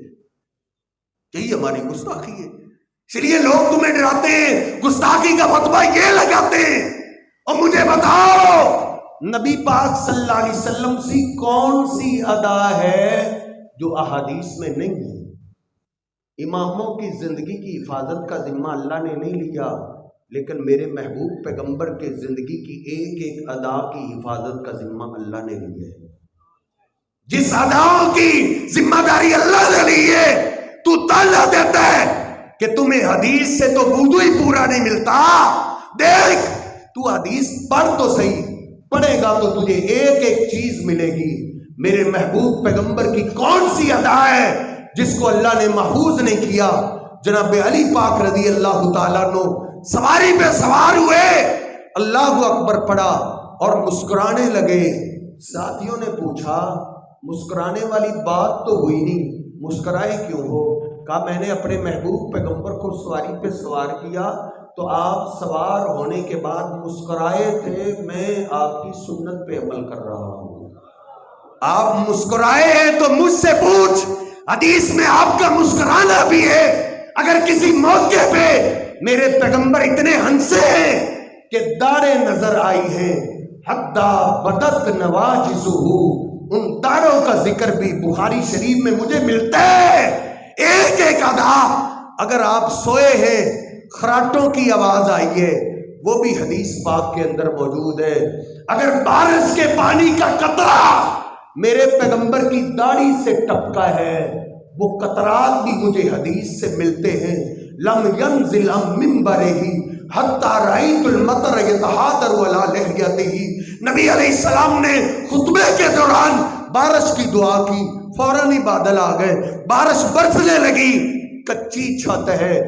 یہی ہماری گستاخی ہے. اس لیے لوگ تمہیں ڈراتے ہیں، گستاخی کا فتویٰ یہ لگاتے ہیں. اور مجھے بتاؤ نبی پاک صلی اللہ علیہ وسلم سی کون سی ادا ہے جو احادیث میں نہیں ہے. اماموں کی زندگی کی حفاظت کا ذمہ اللہ نے نہیں لیا، لیکن میرے محبوب پیغمبر کے زندگی کی ایک ایک ادا کی حفاظت کا ذمہ اللہ نے لیا ہے. جس اداؤں کی ذمہ داری اللہ نے لی ہے تو تالا دیتا ہے کہ تمہیں حدیث سے تو وضو ہی پورا نہیں ملتا. دیکھ تو حدیث پڑھ تو صحیح، پڑھے گا تو تجھے ایک ایک چیز ملے گی. میرے محبوب پیغمبر کی کون سی ادا ہے جس کو اللہ نے محفوظ نہیں کیا. جناب علی پاک رضی اللہ تعالیٰ عنہ سواری پہ سوار ہوئے، اللہ اکبر پڑھا اور مسکرانے لگے. ساتھیوں نے پوچھا مسکرانے والی بات تو ہوئی نہیں، مسکرائے کیوں ہو؟ کہا میں نے اپنے محبوب پیغمبر کو سواری پہ سوار کیا تو آپ سوار ہونے کے بعد مسکرائے تھے، میں آپ کی سنت پہ عمل کر رہا ہوں. آپ مسکرائے ہیں تو مجھ سے پوچھ، حدیث میں آپ کا مسکرانا بھی ہے. اگر کسی موقع پہ میرے پیغمبر اتنے ہنسے ہیں کہ داڑیں نظر آئی ہیں، حتی بدت نواجزہ، ان داڑوں کا ذکر بھی بخاری شریف میں مجھے ملتا ہے. ایک ایک ادا، اگر آپ سوئے ہیں خراٹوں کی آواز آئی ہے وہ بھی حدیث پاک کے اندر موجود ہے. اگر بارش کے پانی کا قطرہ میرے پیغمبر کی داڑھی سے ٹپکا ہے وہ قطرات بھی مجھے حدیث سے ملتے ہیں. لم ينزل عن منبرہ حتی رأیت المطر یتحادر علی لحیتہ. نبی علیہ السلام نے خطبے کے دوران بارش کی دعا کی، فوراً ہی بادل آ گئے، بارش برسنے لگی. کچی چھت ہے،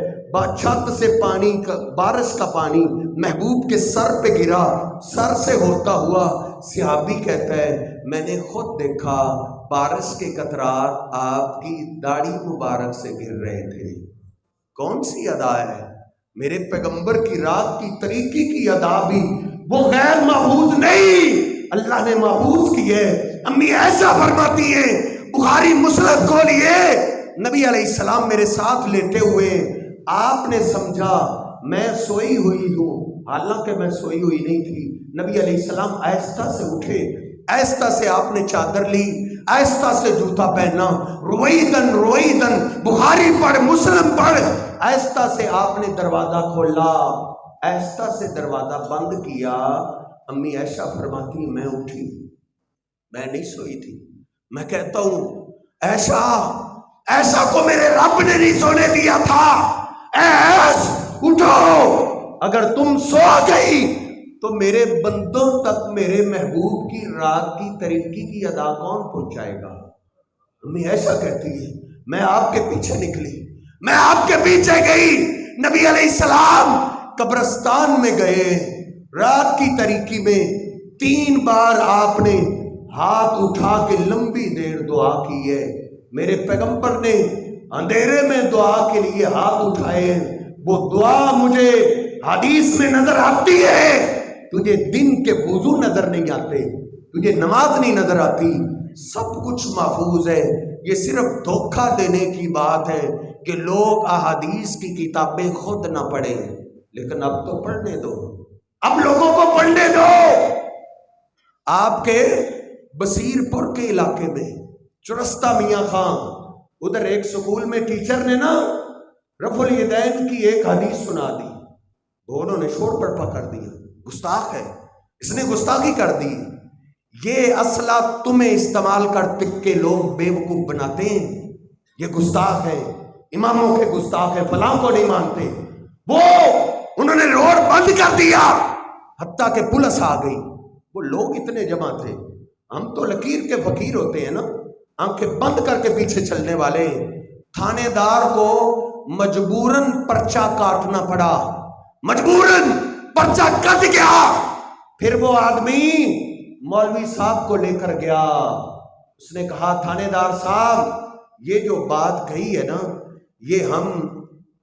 چھت سے پانی کا، بارش کا پانی محبوب کے سر پہ گرا، سر سے ہوتا ہوا. صحابی کہتا ہے میں نے خود دیکھا بارش کے قطرات آپ کی داڑھی مبارک سے گر رہے تھے. کون سی ادا ہے؟ میرے پیغمبر کی رات کی طریقے کی ادا بھی وہ غیر محفوظ نہیں، اللہ نے محفوظ کی ہے. امی ایسا فرماتی ہیں، بخاری مسلم کھولیے، نبی علیہ السلام میرے ساتھ لیٹے ہوئے، آپ نے سمجھا میں سوئی ہوئی ہوں، حالانکہ میں سوئی ہوئی نہیں تھی. نبی علیہ السلام آہستہ سے اٹھے، آہستہ سے آپ نے چادر لی، آہستہ سے جوتا پہنا، رویدن رویدن، بخاری پڑھ مسلم پڑھ، آہستہ سے آپ نے دروازہ کھولا، آہستہ سے دروازہ بند کیا. امی عائشہ فرماتی میں اٹھی، میں نہیں سوئی تھی. میں کہتا ہوں ایسا کو میرے رب نے نہیں سونے دیا تھا. ایس اٹھو، اگر تم سو گئی تو میرے بندوں تک میرے محبوب کی رات کی طریقی کی ادا کون پہنچائے گا؟ امی ایسا کہتی ہے. میں آپ کے پیچھے نکلی، میں آپ کے پیچھے گئی. نبی علیہ السلام قبرستان میں گئے. رات کی طریقی میں 3 بار آپ نے ہاتھ اٹھا کے لمبی دیر دعا کی ہے. میرے پیغمبر نے اندھیرے میں دعا کے لیے ہاتھ اٹھائے ہیں. وہ دعا مجھے حدیث میں نظر آتی ہے. تجھے دن کے وضو نظر نہیں آتے، تجھے نماز نہیں نظر آتی. سب کچھ محفوظ ہے. یہ صرف دھوکہ دینے کی بات ہے کہ لوگ احادیث کی کتابیں خود نہ پڑھیں. لیکن اب تو پڑھنے دو، اب لوگوں کو پڑھنے دو. آپ کے بصیر پور کے علاقے میں چرستہ میاں خان، ادھر ایک سکول میں ٹیچر نے نا رفع الیدین کی ایک حدیث سنا دی. انہوں نے شور پڑپا کر دیا. گستاخ ہے، اس نے گستاخی کر دی. یہ اسلحہ تمہیں استعمال کر کے لوگ بے وقوف بناتے ہیں. یہ گستاخ ہے، اماموں کے گستاخ ہے، فلاں کو نہیں مانتے. وہ انہوں نے روڈ بند کر دیا، حتیٰ کہ پولیس آ گئی. وہ لوگ اتنے جمع تھے. ہم تو لکیر کے فقیر ہوتے ہیں نا، آنکھیں بند کر کے پیچھے چلنے والے. تھانے دار کو مجبوراً پرچہ کاٹنا پڑا، مجبوراً پرچہ کٹ گیا. پھر وہ آدمی مولوی صاحب کو لے کر گیا. اس نے کہا تھانے دار صاحب یہ جو بات کہی ہے نا، یہ ہم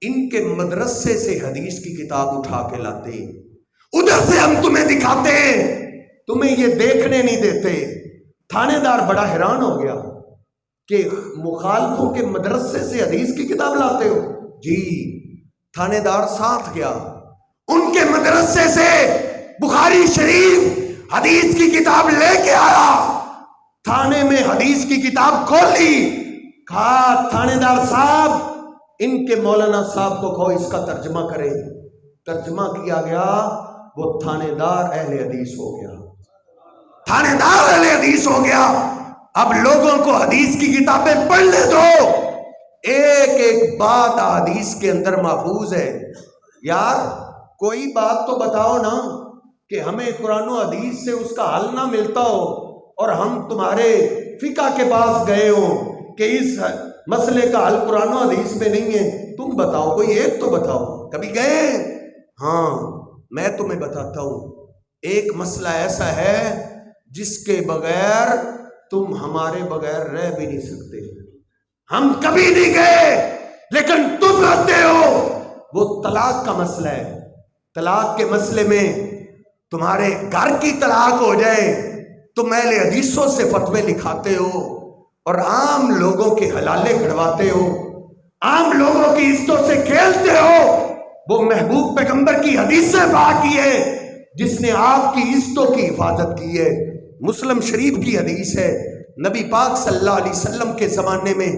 ان کے مدرسے سے حدیث کی کتاب اٹھا کے لاتے، ادھر سے ہم تمہیں دکھاتے، تمہیں یہ دیکھنے نہیں دیتے. تھانے دار بڑا حیران ہو گیا کہ مخالفوں کے مدرسے سے حدیث کی کتاب لاتے ہو؟ جی. تھانے دار ساتھ گیا، ان کے مدرسے سے بخاری شریف حدیث کی کتاب لے کے آیا. تھانے میں حدیث کی کتاب کھولی. کہا تھانے دار صاحب ان کے مولانا صاحب کو کہو اس کا ترجمہ کرے. ترجمہ کیا گیا. وہ تھانے دار اہل حدیث ہو گیا، تھانے دار اہل حدیث ہو گیا. اب لوگوں کو حدیث کی کتابیں پڑھنے دو. ایک ایک بات حدیث کے اندر محفوظ ہے. یار کوئی بات تو بتاؤ نا کہ ہمیں قرآن و حدیث سے اس کا حل نہ ملتا ہو اور ہم تمہارے فقہ کے پاس گئے ہوں کہ اس مسئلے کا حل قرآن و حدیث میں نہیں ہے. تم بتاؤ، کوئی ایک تو بتاؤ. کبھی گئے؟ ہاں میں تمہیں بتاتا ہوں. ایک مسئلہ ایسا ہے جس کے بغیر تم ہمارے بغیر رہ بھی نہیں سکتے. ہم کبھی نہیں گئے لیکن تم رہتے ہو. وہ طلاق کا مسئلہ ہے. طلاق کے مسئلے میں تمہارے گھر کی طلاق ہو جائے تم اہل حدیثوں سے فتوے لکھاتے ہو اور عام لوگوں کے حلالے گھڑواتے ہو، عام لوگوں کی عزتوں سے کھیلتے ہو. وہ محبوب پیغمبر کی حدیث سے باقی ہے جس نے آپ کی عزتوں کی حفاظت کی ہے. مسلم شریف کی حدیث ہے، نبی پاک صلی اللہ علیہ وسلم کے زمانے میں،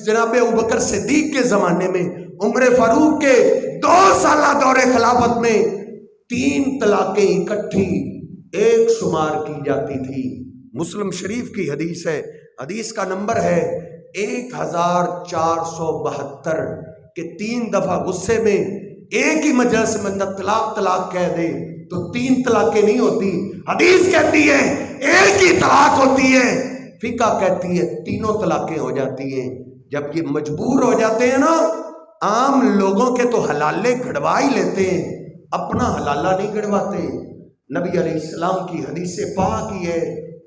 جناب ابوبکر صدیق کے زمانے میں، عمر فاروق کے 2 سالہ دور خلافت میں 3 طلاقیں اکٹھی ایک شمار کی جاتی تھی. مسلم شریف کی حدیث ہے، حدیث کا نمبر ہے 1472 کہ 3 دفعہ غصے میں ایک ہی مجلس میں طلاق طلاق کہہ دے تو 3 طلاقیں نہیں ہوتی. حدیث کہتی ہے ایک ہی طلاق ہوتی ہے. فقہ کہتی ہے 3 طلاقیں ہو جاتی ہیں. جب یہ مجبور ہو جاتے ہیں نا، عام لوگوں کے تو حلالے گھڑوا ہی لیتے ہیں، اپنا حلالہ نہیں گھڑواتے. نبی علیہ السلام کی حدیث پاک کی ہے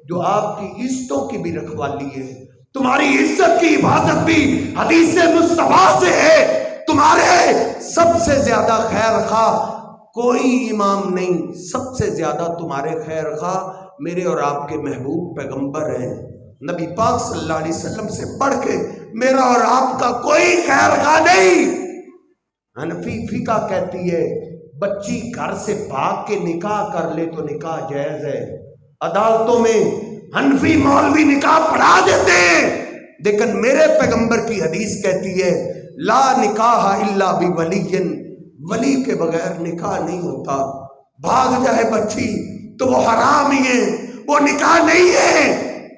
جو آپ کی عزتوں کی بھی رکھوالی ہے. تمہاری عزت کی حفاظت بھی حدیث مصطفیٰ سے ہے. تمہارے سب سے زیادہ خیر خواہ کوئی امام نہیں، سب سے زیادہ تمہارے خیر خواہ میرے اور آپ کے محبوب پیغمبر ہیں. نبی پاک صلی اللہ علیہ وسلم سے بڑھ کے میرا اور آپ کا کوئی خیر خواہ نہیں. حنفی فقہ کہتی ہے بچی گھر سے بھاگ کے نکاح کر لے تو نکاح جائز ہے. عدالتوں میں حنفی مولوی نکاح پڑھا دیتے ہیں، لیکن میرے پیغمبر کی حدیث کہتی ہے لا نکاح الا بولی، ولی کے بغیر نکاح نہیں ہوتا. بھاگ جائے بچی تو وہ حرام ہی ہے، وہ نکاح نہیں ہے۔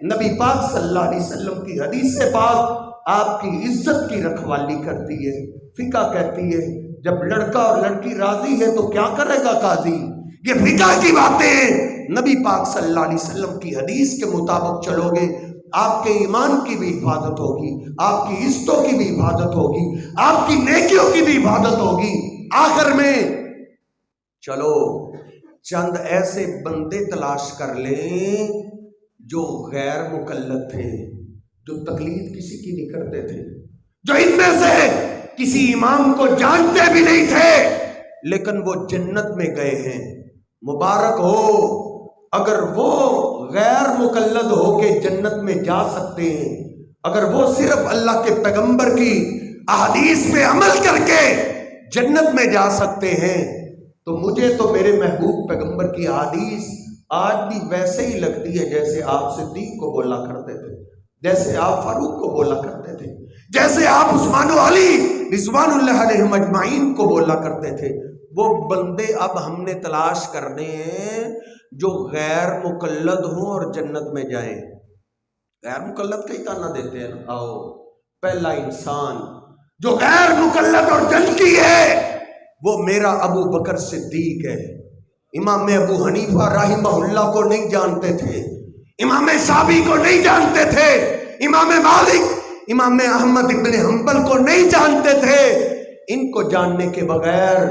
نبی پاک صلی اللہ علیہ وسلم کی حدیث پاک آپ کی عزت کی رکھوالی کرتی ہے۔ فقہ کہتی ہے جب لڑکا اور لڑکی راضی ہے تو کیا کرے گا قاضی؟ یہ فقہ کی باتیں ہیں۔ نبی پاک صلی اللہ علیہ وسلم کی حدیث کے مطابق چلو گے، آپ کے ایمان کی بھی حفاظت ہوگی، آپ کی عزتوں کی بھی حفاظت ہوگی، آپ کی نیکیوں کی بھی حفاظت ہوگی۔ آخر میں چلو چند ایسے بندے تلاش کر لیں جو غیر مکلف تھے، جو تقلید کسی کی نہیں کرتے تھے، جو ان میں سے کسی امام کو جانتے بھی نہیں تھے لیکن وہ جنت میں گئے ہیں۔ مبارک ہو اگر وہ غیر مقلد ہو کے جنت میں جا سکتے ہیں، اگر وہ صرف اللہ کے پیغمبر کی احادیث پہ عمل کر کے جنت میں جا سکتے ہیں، تو مجھے تو میرے محبوب پیغمبر کی احادیث آج بھی ویسے ہی لگتی ہے جیسے آپ صدیق کو بولا کرتے تھے، جیسے آپ فاروق کو بولا کرتے تھے، جیسے آپ عثمان و علی رضوان اللہ علیہم اجمعین کو بولا کرتے تھے۔ وہ بندے اب ہم نے تلاش کرنے ہیں جو غیر مقلد ہوں اور جنت میں جائیں۔ غیر مقلد کا ہی تانا دیتے ہیں نا۔ آؤ پہلا انسان جو غیر مقلد اور جنتی ہے وہ میرا ابو بکر صدیق ہے۔ امام ابو حنیفہ رحمہ اللہ کو نہیں جانتے تھے، امام شافعی کو نہیں جانتے تھے، امام مالک، امام احمد ابن حنبل کو نہیں جانتے تھے۔ ان کو جاننے کے بغیر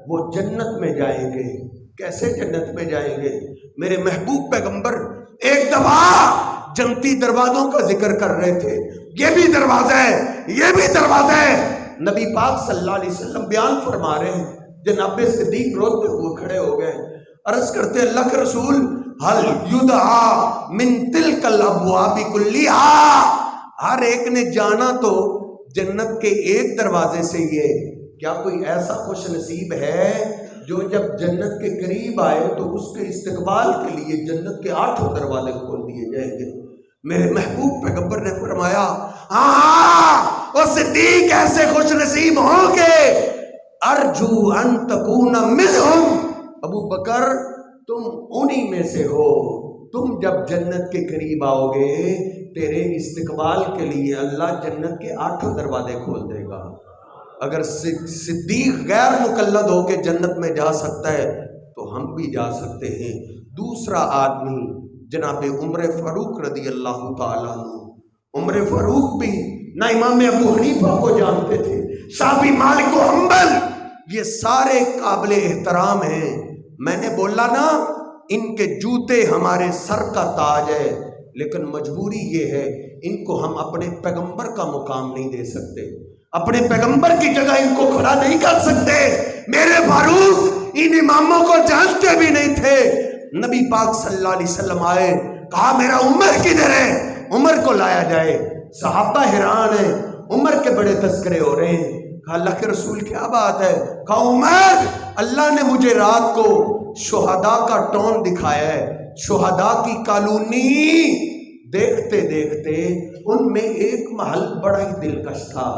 وہ جنت میں جائیں گے۔ کیسے جنت میں جائیں گے؟ میرے محبوب پیغمبر ایک دفعہ جنتی دروازوں کا ذکر کر رہے تھے، یہ بھی دروازہ ہے، یہ بھی دروازہ ہے۔ نبی پاک صلی اللہ علیہ وسلم بیان فرما رہے ہیں، جناب صدیق روتے ہوئے کھڑے ہو گئے، عرض کرتے اللہ کے رسول حل یدعا من تلک الابواب کلیہا، ہر ایک نے جانا تو جنت کے ایک دروازے سے ہی ہے، کیا کوئی ایسا خوش نصیب ہے جو جب جنت کے قریب آئے تو اس کے استقبال کے لیے جنت کے 8 دروازے کھول دیے جائیں گے؟ میرے محبوب پیغمبر نے فرمایا ہاں وہ صدیق ایسے خوش نصیب ہوں گے، ارجو ان تکون منہم، ابو بکر تم انہی میں سے ہو، تم جب جنت کے قریب آؤ گے تیرے استقبال کے لیے اللہ جنت کے 8 دروازے کھول دے گا۔ اگر صدیق غیر مقلد ہو کے جنت میں جا سکتا ہے تو ہم بھی جا سکتے ہیں۔ دوسرا آدمی جناب عمر فاروق رضی اللہ تعالیٰ عنہ، عمر فاروق بھی نہ امام ابو حنیفہ کو جانتے تھے، شافعی مالک و حنبل، یہ سارے قابل احترام ہیں۔ میں نے بولا نا ان کے جوتے ہمارے سر کا تاج ہے، لیکن مجبوری یہ ہے ان کو ہم اپنے پیغمبر کا مقام نہیں دے سکتے، اپنے پیغمبر کی جگہ ان کو کھڑا نہیں کر سکتے۔ میرے فاروق ان اماموں کو جانتے بھی نہیں تھے۔ نبی پاک صلی اللہ علیہ وسلم آئے، کہا میرا عمر کدھر ہے؟ عمر کو لایا جائے۔ صحابہ حیران ہیں، عمر کے بڑے تذکرے ہو رہے ہیں۔ کہا اللہ کے رسول کیا بات ہے؟ کہا عمر اللہ نے مجھے رات کو شہداء کا ٹون دکھایا ہے، شہداء کی کالونی دیکھتے دیکھتے ان میں ایک محل بڑا ہی دلکش تھا،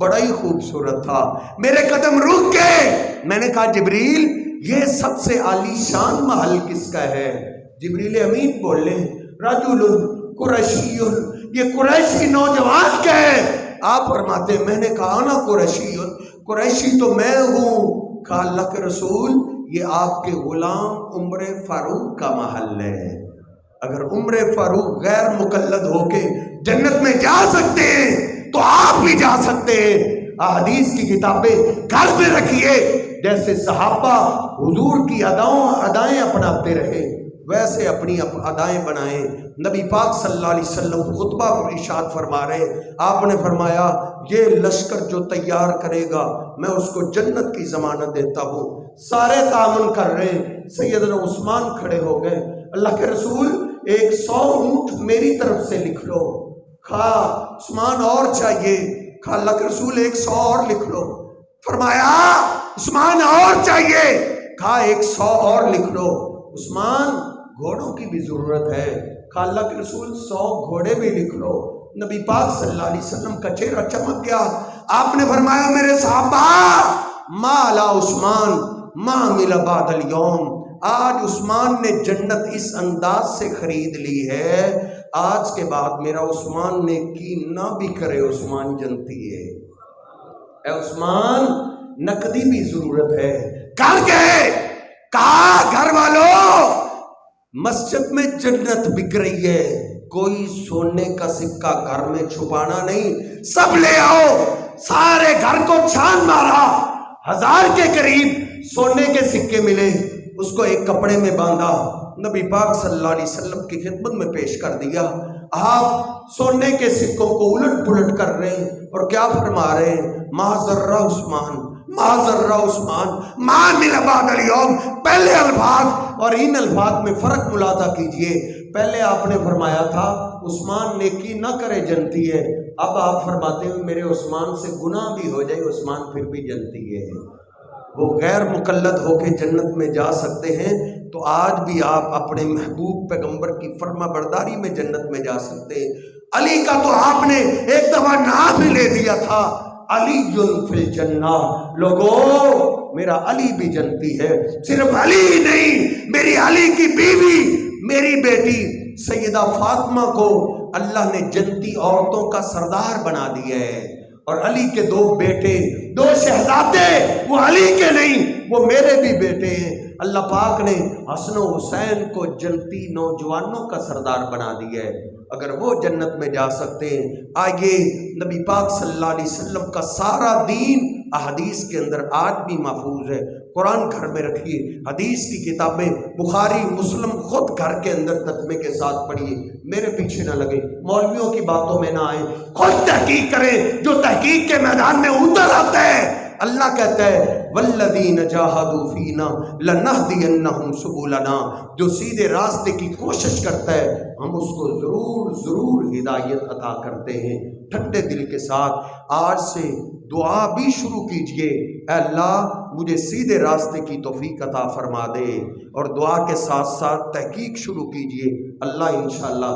بڑا ہی خوبصورت تھا، میرے قدم رک گئے۔ میں نے کہا جبریل یہ سب سے عالی شان محل کس کا ہے؟ جبریل امین بولے رجل قریشی، یہ قریشی نوجوان کا ہے۔ آپ فرماتے میں نے کہا نا قریشی، قریشی تو میں ہوں۔ کہا اللہ کے رسول یہ آپ کے غلام عمر فاروق کا محل ہے۔ اگر عمر فاروق غیر مقلد ہو کے جنت میں جا سکتے ہیں تو آپ بھی جا سکتے ہیں۔ احادیث کی کتابیں گھر میں رکھیے، جیسے صحابہ حضور کی ادائیں اپناتے رہے ویسے اپنی ادائیں بنائیں۔ نبی پاک صلی اللہ علیہ وسلم خطبہ ارشاد فرما رہے، آپ نے فرمایا یہ لشکر جو تیار کرے گا میں اس کو جنت کی ضمانت دیتا ہوں۔ سارے تعاون کر رہے ہیں، سیدنا عثمان کھڑے ہو گئے، اللہ کے رسول 100 اونٹ میری طرف سے لکھ لو۔ کہا عثمان اور چاہیے؟ کہا اللہ کے رسول 100 اور لکھ لو۔ فرمایا عثمان اور چاہیے؟ کہا 100 اور لکھ لو۔ عثمان گھوڑوں کی بھی ضرورت ہے۔ کہا اللہ کے رسول 100 گھوڑے بھی لکھ لو۔ نبی پاک صلی اللہ علیہ وسلم کا چہرہ چمک گیا، آپ نے فرمایا میرے صحابہ ما علی عثمان ما عمل بعد اليوم، آج عثمان نے جنت اس انداز سے خرید لی ہے، آج کے بعد میرا عثمان نیکی نہ بھی کرے عثمان جنتی ہے۔ اے عثمان نقدی بھی ضرورت ہے۔ کہاں گئے؟ کہا گھر والوں مسجد میں جنت بک رہی ہے، کوئی سونے کا سکہ گھر میں چھپانا نہیں، سب لے آؤ۔ سارے گھر کو چھان مارا، 1000 کے قریب سونے کے سکے ملے، اس کو ایک کپڑے میں باندھا، نبی پاک صلی اللہ علیہ وسلم کی خدمت میں پیش کر دیا۔ آپ سونے کے سکوں کو الٹ پلٹ کر رہے ہیں اور کیا فرما رہے ہیں؟ ما ذرہ عثمان، ما ذرہ عثمان، ما مل بعد اليوم۔ پہلے الفاظ اور ان الفاظ میں فرق ملاحظہ کیجئے۔ پہلے آپ نے فرمایا تھا عثمان نیکی نہ کرے جنتی ہے، اب آپ فرماتے ہیں میرے عثمان سے گناہ بھی ہو جائے عثمان پھر بھی جنتی ہے۔ وہ غیر مقلد ہو کے جنت میں جا سکتے ہیں، تو آج بھی آپ اپنے محبوب پیغمبر کی فرما برداری میں جنت میں جا سکتے ہیں۔ علی کا تو آپ نے ایک دفعہ نام ہی لے دیا تھا، علی فی الجنہ۔ لوگوں میرا علی بھی جنتی ہے، صرف علی ہی نہیں، میری علی کی بیوی میری بیٹی سیدہ فاطمہ کو اللہ نے جنتی عورتوں کا سردار بنا دیا ہے۔ اور علی کے 2 بیٹے، 2 شہزادے، وہ علی کے نہیں، وہ میرے بھی بیٹے ہیں۔ اللہ پاک نے حسن و حسین کو جنتی نوجوانوں کا سردار بنا دیا ہے۔ اگر وہ جنت میں جا سکتے ہیں، آئیے نبی پاک صلی اللہ علیہ وسلم کا سارا دین احادیث کے اندر آج بھی محفوظ ہے۔ قرآن گھر میں رکھیے، حدیث کی کتابیں بخاری مسلم خود گھر کے اندر ترجمے کے ساتھ پڑھیے، میرے پیچھے نہ لگے، مولویوں کی باتوں میں نہ آئیں، خود تحقیق کریں۔ جو تحقیق کے میدان میں اتر آتا ہے، اللہ کہتا ہے والذین جاہدوا فینا لنہدینہم سبلنا، جو سیدھے راستے کی کوشش کرتا ہے ہم اس کو ضرور ضرور ہدایت عطا کرتے ہیں۔ ٹھنڈے دل کے ساتھ آج سے دعا بھی شروع کیجئے، اے اللہ مجھے سیدھے راستے کی توفیق عطا فرما دے، اور دعا کے ساتھ ساتھ تحقیق شروع کیجئے، اللہ انشاءاللہ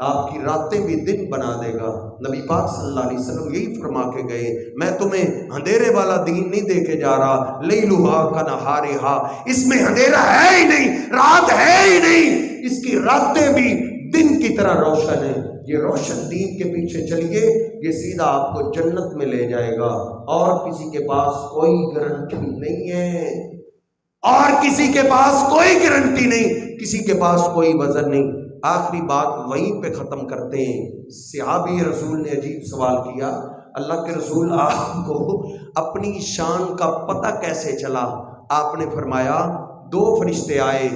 آپ کی راتیں بھی دن بنا دے گا۔ نبی پاک صلی اللہ علیہ وسلم یہی فرما کے گئے، میں تمہیں اندھیرے والا دین نہیں دے کے جا رہا، لیلھا کنہارھا، اس میں اندھیرا ہے ہی نہیں، رات ہے ہی نہیں، اس کی راتیں بھی دن کی طرح روشن ہیں۔ یہ روشن دین کے پیچھے چلیے، یہ سیدھا آپ کو جنت میں لے جائے گا، اور کسی کے پاس کوئی گارنٹی نہیں ہے، اور کسی کے پاس کوئی گارنٹی نہیں، کسی کے پاس کوئی وزن نہیں۔ آخری بات وہیں پہ ختم کرتے ہیں۔ صحابی رسول نے عجیب سوال کیا، اللہ کے رسول آپ کو اپنی شان کا پتہ کیسے چلا؟ آپ نے فرمایا 2 فرشتے آئے،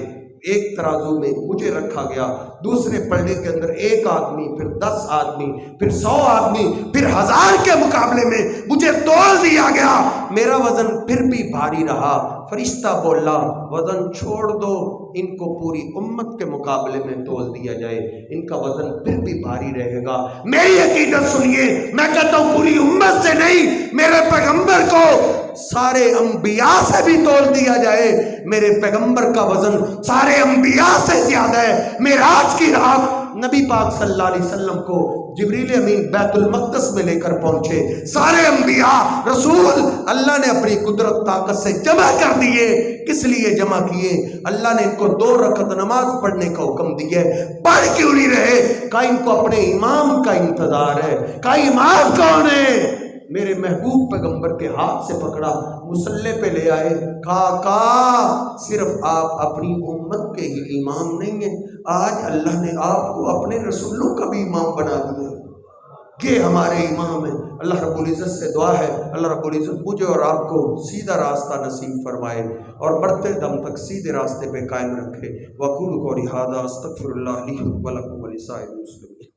ایک ترازو میں مجھے رکھا گیا، دوسرے پلڑے کے اندر 1 آدمی، پھر 10 آدمی، پھر 100 آدمی، پھر 1000 کے مقابلے میں مجھے تول دیا گیا، میرا وزن پھر بھی بھاری رہا۔ فرشتہ بولا وزن چھوڑ دو، ان کو پوری امت کے مقابلے میں تول دیا جائے، ان کا وزن پھر بھی بھاری رہے گا۔ میری عقیدت سنیے، میں کہتا ہوں پوری امت سے نہیں، میرے پیغمبر کو سارے انبیاء سے بھی تول دیا جائے، میرے پیغمبر کا وزن سارے انبیاء سے زیادہ ہے۔ معراج کی رات نبی پاک صلی اللہ علیہ وسلم کو جبریل امین بیت المقدس میں لے کر پہنچے، سارے انبیاء رسول اللہ نے اپنی قدرت طاقت سے جمع کر دیے۔ کس لیے جمع کیے؟ اللہ نے ان کو 2 رکعت نماز پڑھنے کا حکم دیا ہے، پڑھ کیوں نہیں رہے؟ کہ ان کو اپنے امام کا انتظار ہے۔ کہ امام کون ہے؟ میرے محبوب پیغمبر کے ہاتھ سے پکڑا، مصلی پہ لے آئے، کہا صرف آپ اپنی امت کے ہی امام نہیں ہیں، آج اللہ نے آپ کو اپنے رسولوں کا بھی امام بنا دیا، یہ ہمارے امام ہیں۔ اللہ رب العزت سے دعا ہے اللہ رب العزت مجھے اور آپ کو سیدھا راستہ نصیب فرمائے، اور بڑھتے دم تک سیدھے راستے پہ قائم رکھے۔ وَقُولُوا قَوْلِي هَٰذَا أَسْتَغْفِرُ اللَّهَ لِي وَلَكُمْ وَلِسَائِرِ الْمُسْلِمِينَ۔